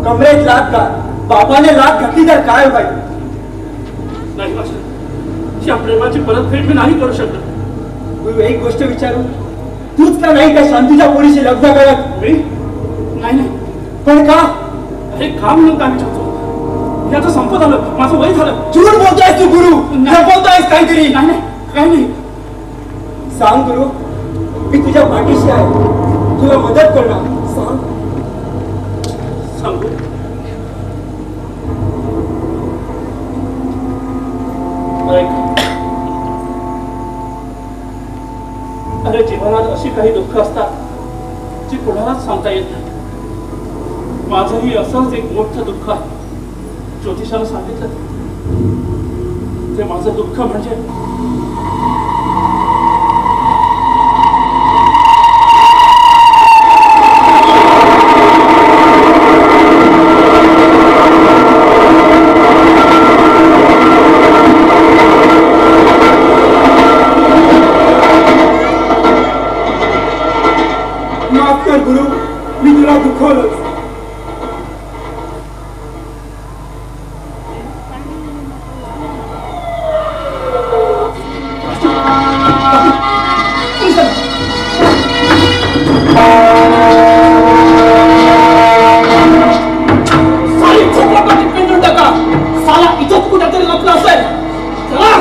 कमरेत लात घाल. बापाने लात घातली तर काय होईल? नाही मास्टर, या प्रेमाची परतफेड मी नाही करू शकत. गुरु, एक गोष्ट विचारू, तूच का नाही त्या शांतीच्या पोरीशी लग्न करत? मी नाही. पण का? अरे काम म्हणून काय विचारतो? हे आता संपत आलं, माझं वय झालं. झूट बोलतोयस तू गुरु, बोलतोयस काहीतरी. नाही, काही नाही. सांग गुरु, मी तुझ्या पाठीशी आहे, तुला मदत करणार. सांग. सांगू? अरे जीवनात अशी काही दुःख असतात जी कोणालाच सांगता येत नाही. माझंही असंच एक मोठं दुःख आहे. ज्योतिषानं सांगितलं ते माझं दुःख म्हणजे गुरु, मी तुला दुखवलं. साला इथंच कुठेतरी लपलं असेल. चला.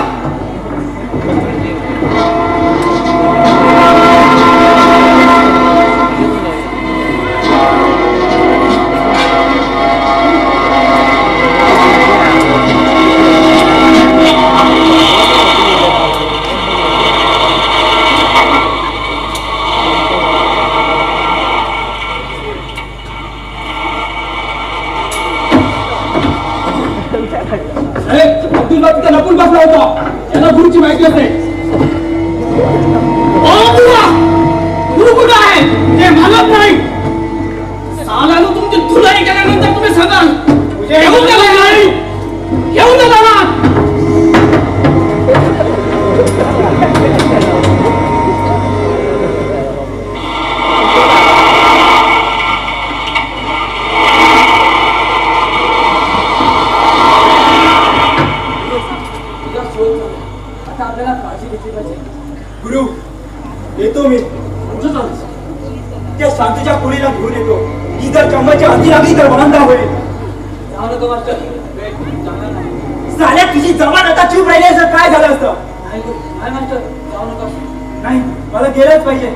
लपून बसला होता, याला गुरुची माहिती असते. गुरु कुठं आहे ते मानत नाही. सालानं तुमची धुलाई केल्यानंतर तुम्ही सांगाल येऊन गेला नाही, येऊन गेला ना. गुरु, येतो मी. त्या शांतीच्या पुरीला घेऊन येतो. ही जर चम्मची हाती लागली तर वांदा होईल. साल्या तुझी जमान आता चूप राहिली असं काय झालं असतं? नाही, मला गेलंच पाहिजे.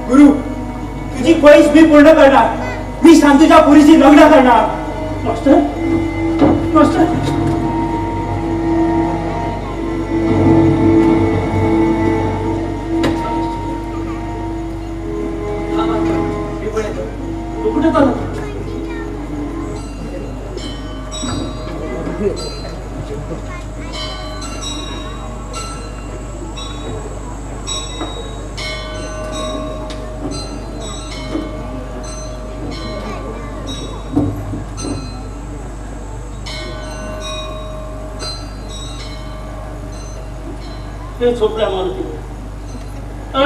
गुरु, तुझी ख्वाहिश मी पूर्ण करणार. मी शांतीच्या पुरीशी लग्न करणार. मास्टर मास्टर मी पण येतो. तू कुठे चालला? ते झोपल्या मारुती,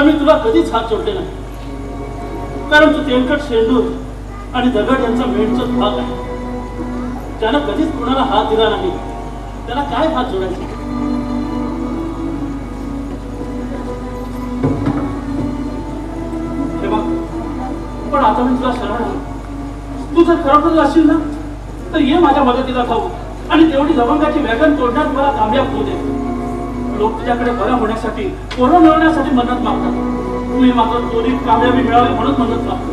मी तुला कधीच हात जोडले नाही, कारण तू तेलकट शेंडूर आणि दगड यांचा मेंढचा भाग आहे. ज्यानं कधीच कुणाला हात दिला नाही त्याला काय हात जोडायचे? हे बघ, पण आता मी तुला शरण आहे. तू जर खरोखर असशील ना तर ये माझ्या मदतीला खाऊ आणि तेवढी दबंगाची वॅगन तोडण्यात मला कामयाब होऊ दे. लोक तुझ्याकडे बरं होण्यासाठी, पोरं मिळवण्यासाठी मदत मागतात. तुम्ही मात्र त्वरित कामयाबी मिळावी म्हणून मदत मागतो.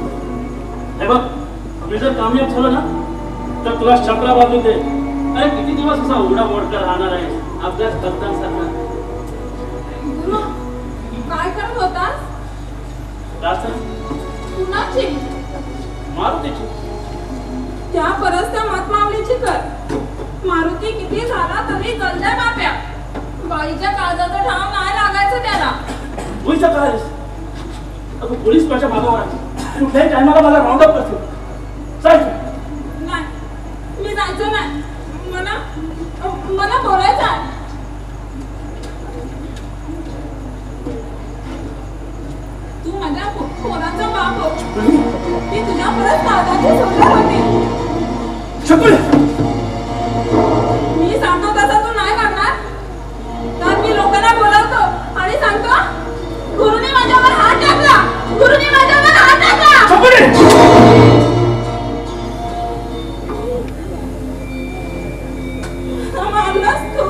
हे बघ, मी जर कामयाब झालो ना तर तुला चपला बांधून दे. अरे किती दिवस असा उघडा मोडका राहणार आहे अभ्यास करताना? गुरु, काय करत होतास? कुणाची? मारुतीची. त्या परस्त्या मतमावलीची कर. मारुती किती झाला तरी गल्ल्या बाप्या. बाईच्या काळजाचा ठाव नाही लागायचं त्याला. पोलीसचा काय? अगं पोलीस माझ्या मागावर आहे. कुठल्याही टायमाला मला राऊंड अप करतील. चल. नाही, मी जायचं नाही. मला बोलायचं आहे. तू माझ्या पोराचा बाप हो. ती तुझ्या परत काळजाची सोडर होती. मी सांगतो तसं तू नाही करणार तर मी लोकांना बोलावतो आणि सांगतो गुरुने माझ्यावर हात टाकला. गुरुने माझ्यावर हात टाकला. मारलास तू.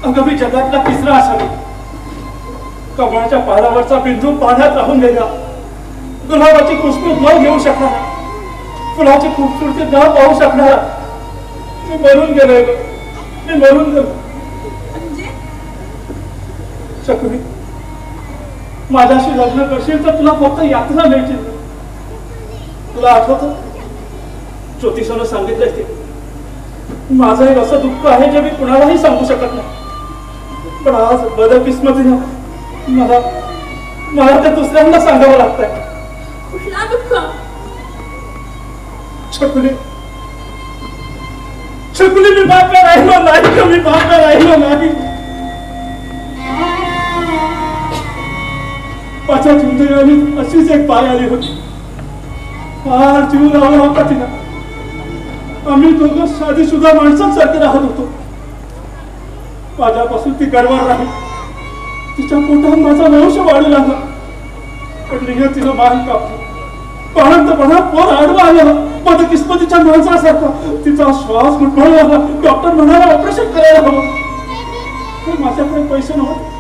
अगं मी जगातला तिसरा असावी. कमळाच्या पानावरचा बिंदू पाण्यात राहून गेला. गुलाबाची खुशबू न घेऊ शकणार, फुलाची खूबसूरती न पाहू शकणार. मी मरून गेलोय ग. मी मरून गेलो. शकुनी, माझ्याशी लग्न करशील तर तुला फक्त यातना मिळतील. तुला आठवतं ज्योतिषानं सांगितलंय ते, माझं एक असं दुःख आहे जे मी कुणालाही सांगू शकत नाही. पण आज बदकिस्मतीनं मला ते दुसऱ्यांना सांगावं लागतंय. कुठला दुःख? शकुनी, शकुनी, मी बाप्या राहिलो नाही का? मी बाप्या राहिलो नाही. माझ्या चिंतेने अशीच एक बाई आली होती. फार जीव लावला होता तिला. आम्ही दोघं शादीशुदा माणसांसारखे राहत होतो. माझ्यापासून ती गर्वार राहील. तिच्या पोटात माझा वंश वाढू लागला. पण तिनं मान कापली. पाहणपणा पोर आडवा आलं. बदकिस्मतीच्या माणसासारखा तिचा श्वास गुठळला. डॉक्टर म्हणाला ऑपरेशन करायला हवं. पण माझ्याकडे पैसे नव्हते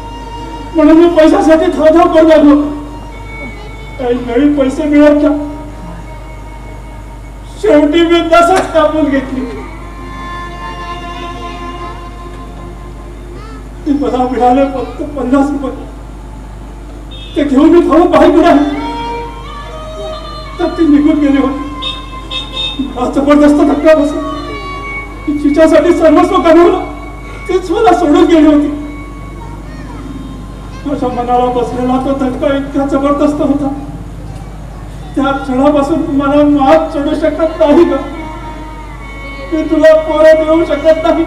म्हणून मी पैशासाठी धावधाव करू लागलो. काही वेळी पैसे मिळत ना. शेवटी मी तसंच कापून घेतली. ती मला मिळाले फक्त 50 रुपये. ते घेऊन मी धावून बाहेर मिळाले तर ती निघून गेली होती. मला जबरदस्त धक्का बसला. तिच्यासाठी सर्वस्व गमावलं. तीच मला सोडून गेली होती. माझ्या मनाला बसलेला तो धक्का इतका जबरदस्त होता. त्या क्षणापासून मला मात चढू शकत नाही का? मी तुला परत येऊ शकत नाही.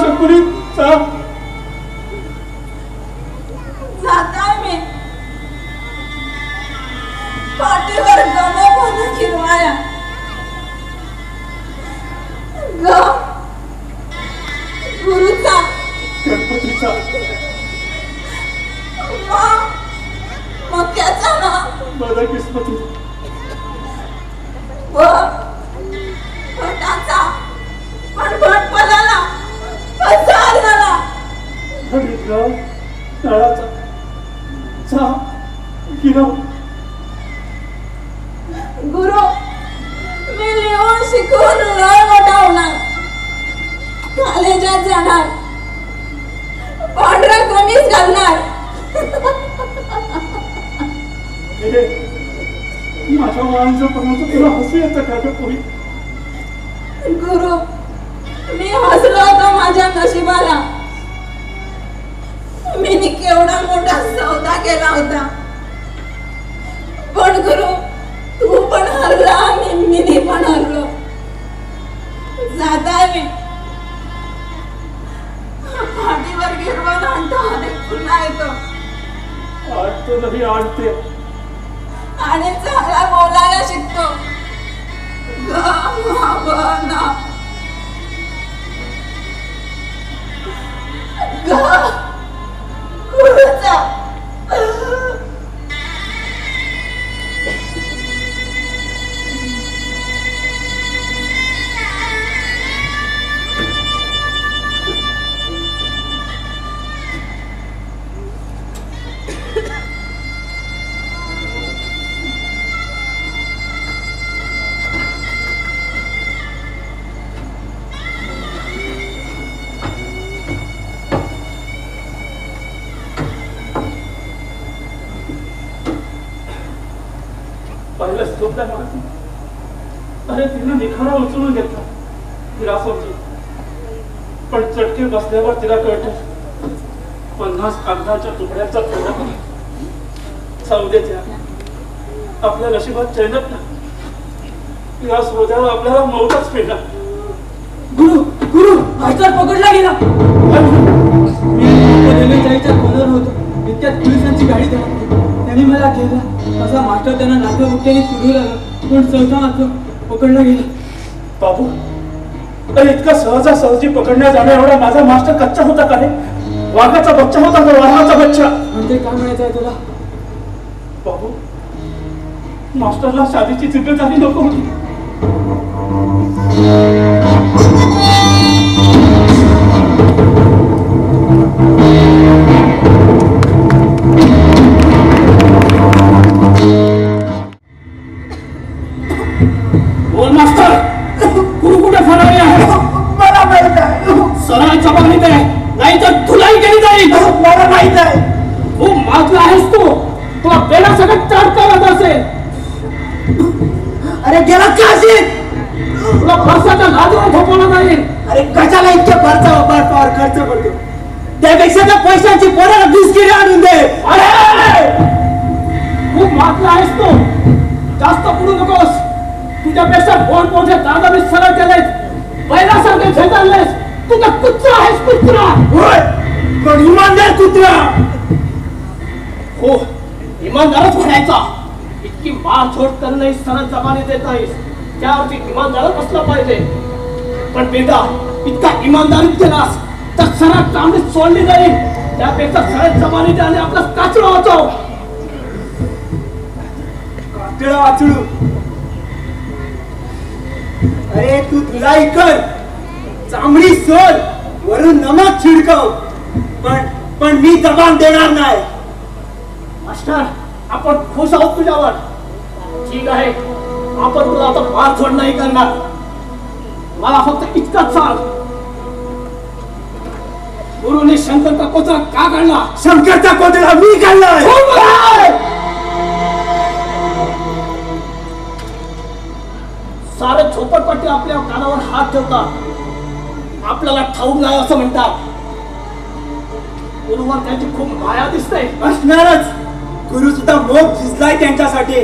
शकुनी, जाताय मी. पाठीवर गम किरवाया. गुरुचा, गणपतीचा, मक्याचा ना. बदकिस्मती, भटाचा, पण भट पदाला, पसार झाला. हरिद्रा, तळाचा, जा गिरव. गुरु मी लिहून शिकून लय मोठा होणार, कॉलेजात जाणार, पांढरा कमीज घालणार. माझ्या लहानपणाचं तुला हसू येतं का ग पोरी? गुरु मी हसलो होतो माझ्या नशिबाला. मी केवढा मोठा सौदा केला होता, पण गुरु तू पण हरला आणि मी पण हरलो. जाताय मी पाठीवर गिरवून आणतो आणि पुन्हा येतो. आठतो नाही आणते आणि चांगला बोलायला शिकतो. अरे तिने निखारा उचलून घेतला गिरासोची, पण चटके बसल्यावर तिला कळतं 50 कागदाच्या तुकड्याचा थोडा सौदेच्या आपल्या नशिबात चैनत ना. या सोद्यावर आपल्याला मौतच पेला. गुरु गुरु मास्टर पकडला गेला. मी रेल्वे जायच्या कोणावर होतो, इतक्यात पोलिसांची गाडी धडकली. त्यांनी मला घेतला. असा मास्टर त्यांना नातं मुक्याने सुरू लागला, पण चौथा मात्र पकडला गेला. बाबू, अरे इतका सहजासहजी पकडण्यात जाण्या एवढा माझा मास्टर कच्चा होता का रे? वाघाचा बच्चा होता का? वाघाचा बच्चा. म्हणजे काय म्हणायचं आहे तुला? बाबू, मास्टरला शादीची जिम्मेदारी नको होती. बोल मास्टर, गुरु कुठे फरारी आहे? मला माहित आहे. सरळ जबानीत आहे, नाही तर तुलाही केली जाईल. मला माहित आहे. तू मागला आहेस, तुला बेला सगळं चाटकावत असेल. अरे गेला काशी. तुला खर्चाच्या लाजवर झोपवलं जाईल. अरे कशाला इतके खर्च करतो? त्यापेक्षा त्या पैशाची पोराला बिस्किट आणून दे. अरे खूप मागला आहेस तू, जास्त पडू नकोस. तुझ्यापेक्षा मोठ मोठे दादा मी सरळ केलेत, बैलासारखे झेताळलेस. तू तर कुत्रा आहेस, कुत्रा. होय, पण इमानदार कुत्रा. हो, इमानदारच म्हणायचा. इतकी मारझोड करणं सरळ जमाने देत नाहीस, त्यावरती इमानदारच असलं पाहिजे. पण बेटा, इतका इमानदारीत केलास तर सरळ चांगली सोडली जाईल. त्यापेक्षा सरळ जमाने दे आणि आपला काचडा वाचव. कातडा वाचडू. अरे तू धुलाई कर, चांबडी सोड, वरून नमक छिडकव, पण मी जबान देणार नाही. मास्टर, आपण खुश आहोत तुझ्यावर. ठीक आहे, आपण तुला आता मारझोड नाही करणार. मला फक्त इतकंच सांग, गुरुने शंकरचा कोचरा का काढला? शंकरचा कोचरा मी काढलाय. सारे झोपडपट्टी आपल्या कानावर हात ठेवतात, आपल्याला ठाऊक नाही असं म्हणतात. गुरुवर त्यांची खूप माया दिसते. असणारच. गुरु सुद्धा मोग झिजलाय त्यांच्यासाठी.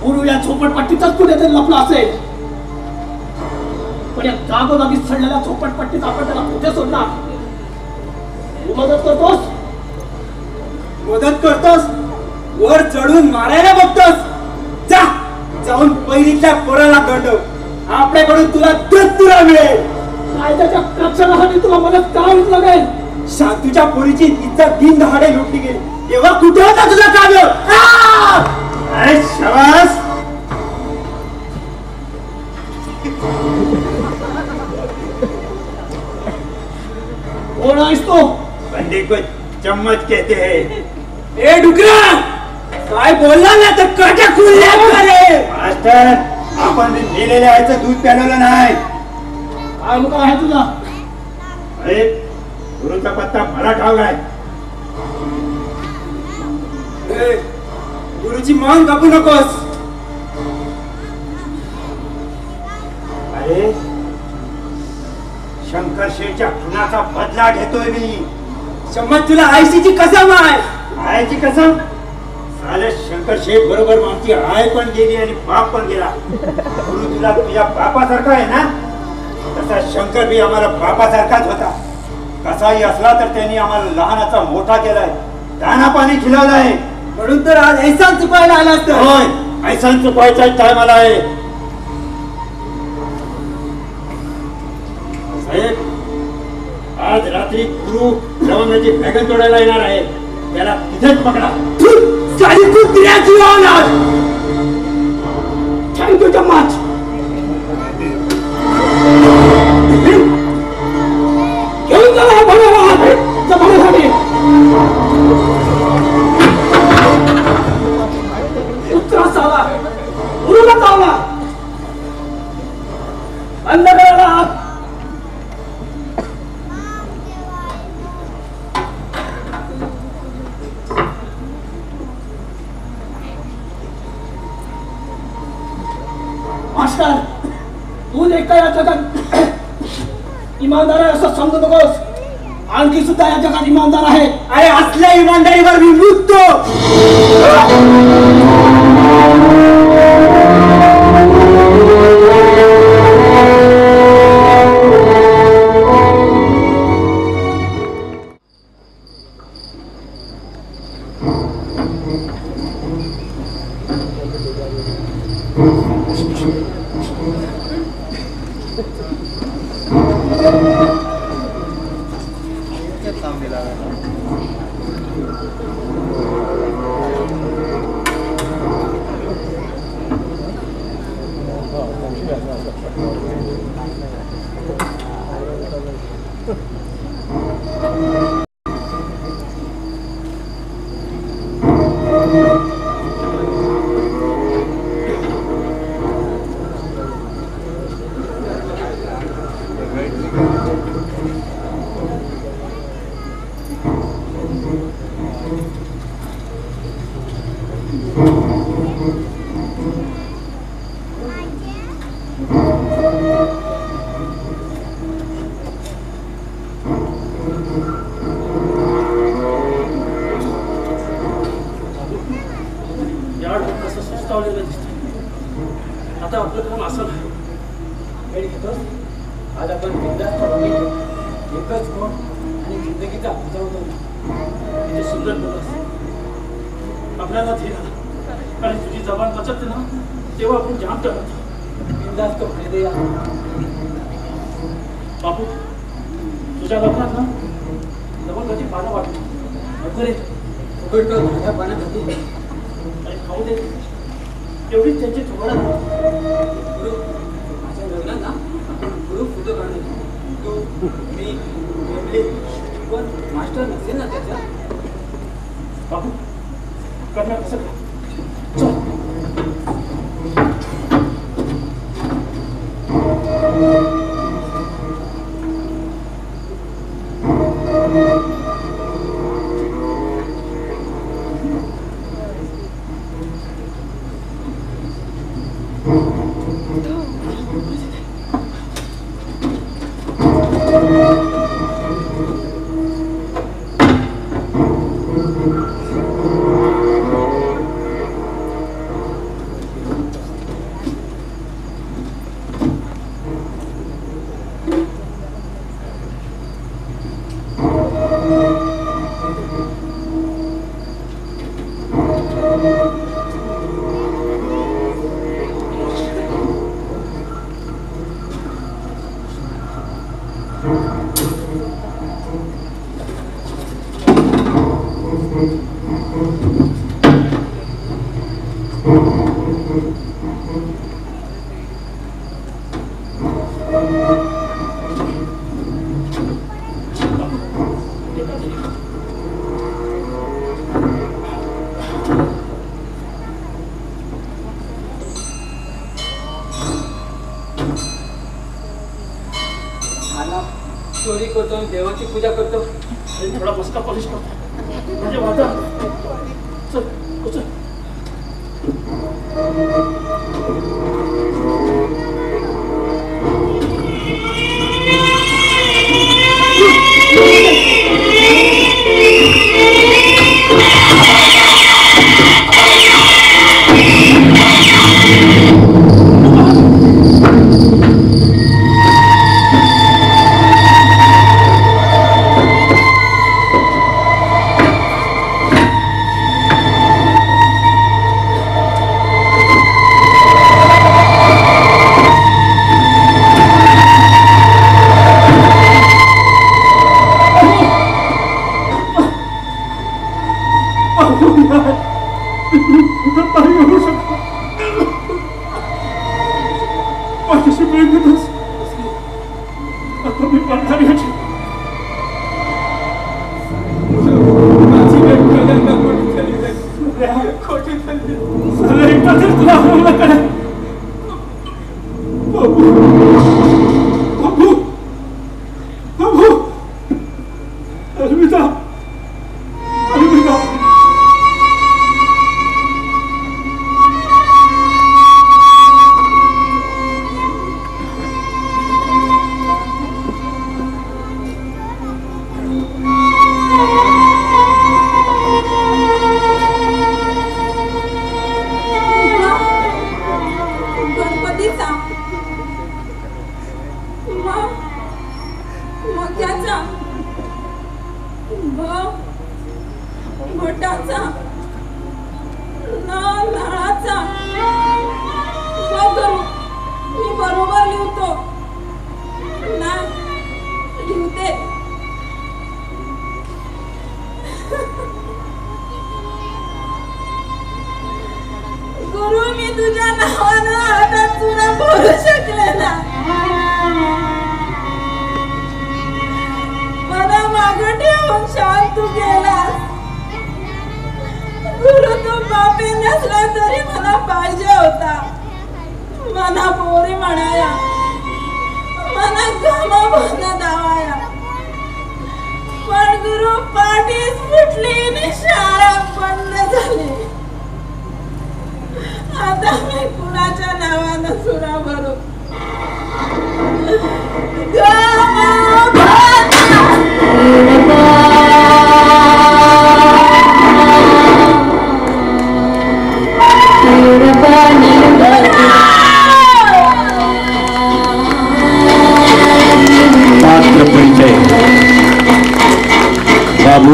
गुरु या झोपडपट्टीतच कुठेतरी लपला असेल. पण या जागोजागी सडलेल्या झोपडपट्टीत आपण त्याला कुठे सोडणार? तू मदत करतोस, वर चढून मारायला बघतोस. जाऊन पहिलीच्या पोराला गंडव. आपल्याकडून तुला तुला मिळेल. कायद्याच्या रक्षणासाठी तुला मदत करावीच लागेल. शांतूच्या पोरीची इज्जत दिन दहाडे लुटली गेली, तेव्हा कुठे होता तुझा काव्य? अरे शाबास. कोण आहेस तो? बंदे को चम्मच कहते हैं. ए डुकरा काय बोलला ना तर काट्या खुलल्या रे मास्टर आपण लिहिलेल्या आईचं दूध प्यायलं नाही. काय मुका आहे तुझा? अरे गुरुचा पत्ता मला ठावलाय. गुरुची मान कापू नकोस. अरे शंकर शेठच्या खुनाचा बदला घेतोय मी. शंभर तुला आयशीची कसम आहे. आयची कसम? साले शंकर शेठ बरोबर आमची आय पण गेली आणि बाप पण गेला. गुरु तुला तुझ्या बापासारखा आहे ना, तसा शंकर बी आम्हाला बापासारखाच होता. कसाही असला तर त्यांनी आम्हाला लहानाचा मोठा केलाय, दाना पाणी खिलवलाय. म्हणून तर आज ऐसान चुकायला आला असतं. होय, ऐसान चुकवायचा टायमाला आहे. साहेब, आज रात्री गुरु लवंगाची बॅगन तोडायला येणार आहे. त्याला तिथेच पकडा. सारी कुत्र्याची औलाद. Thank you so much. घेऊन चला जमान्यासाठी. कुत्रा चावला, गुरुला चावला. बंद करायला हात. मास्टर, तू एका या जगात इमानदार आहे असं समजू नकोस. आणखी सुद्धा या जगात इमानदार आहे. अरे असल्या इमानदारीवर मी मुक्तो. आता आपलं काम असं नाही. वेळ घेतोस आज आपण बिनधास्त एकच कोण आणि जिंदगीचा किती सुंदर बोलस. आपल्याला धीर आला आणि तुझी जबान बचत ना तेव्हा आपण जाम करत बिनधास्त फायदे. बापू तुझ्या लग्नात ना जबरदस्ती पानं वाटली. अरे उघडकर माझ्या पाण्यात होती. अरे खाऊ दे एवढीच त्यांची थोडा. गुरु माझ्या लग्नात ना आपण गुरु फोटो काढले. तू मी फॅमिली पण मास्टर नसेल ना त्याचा. बाबू करणार कसं काय? चल. खाना चोरी करतो आणि देवाची पूजा करतो. थोडा मस्का पॉलिश करतो म्हणजे वाटा. चल चल. बाबू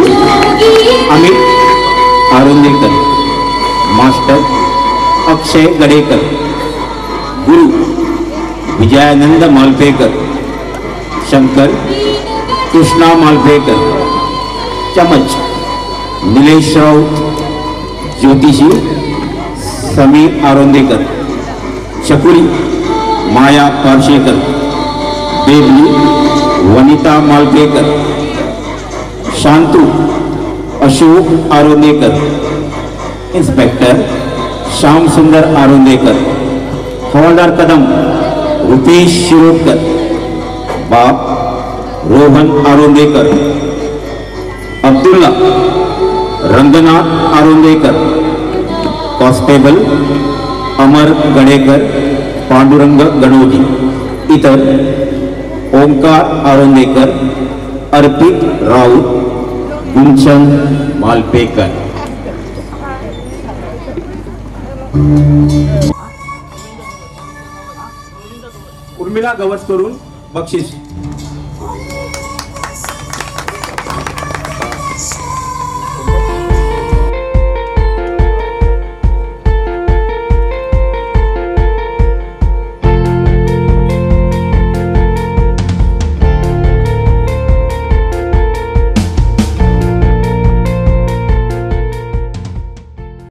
अमित आरोंदेकर, मास्टर अक्षय गडेकर, गुरु विजयानंद मालपेकर, शंकर कृष्णा मालपेकर, चमच निलेश राऊत, ज्योतिषी समीर आरोंदेकर, चकुरी माया पारशेकर, बेबली वनिता मालपेकर, शांतू अशोक आरोंदेकर, इंस्पेक्टर श्याम सुंदर आरोंदेकर, हवालदार कदम रुपेश शिरोडकर, बाप रोहन आरोंदेकर, अब्दुल्ला रंगनाथ आरोंदेकर, कॉन्स्टेबल अमर गडेकर, पांडुरंग गणोजी, इतर ओंकार आरोंदेकर, अर्पित राऊत, गुंचन मालपेकर. उर्मिला गवस करून बक्षीस.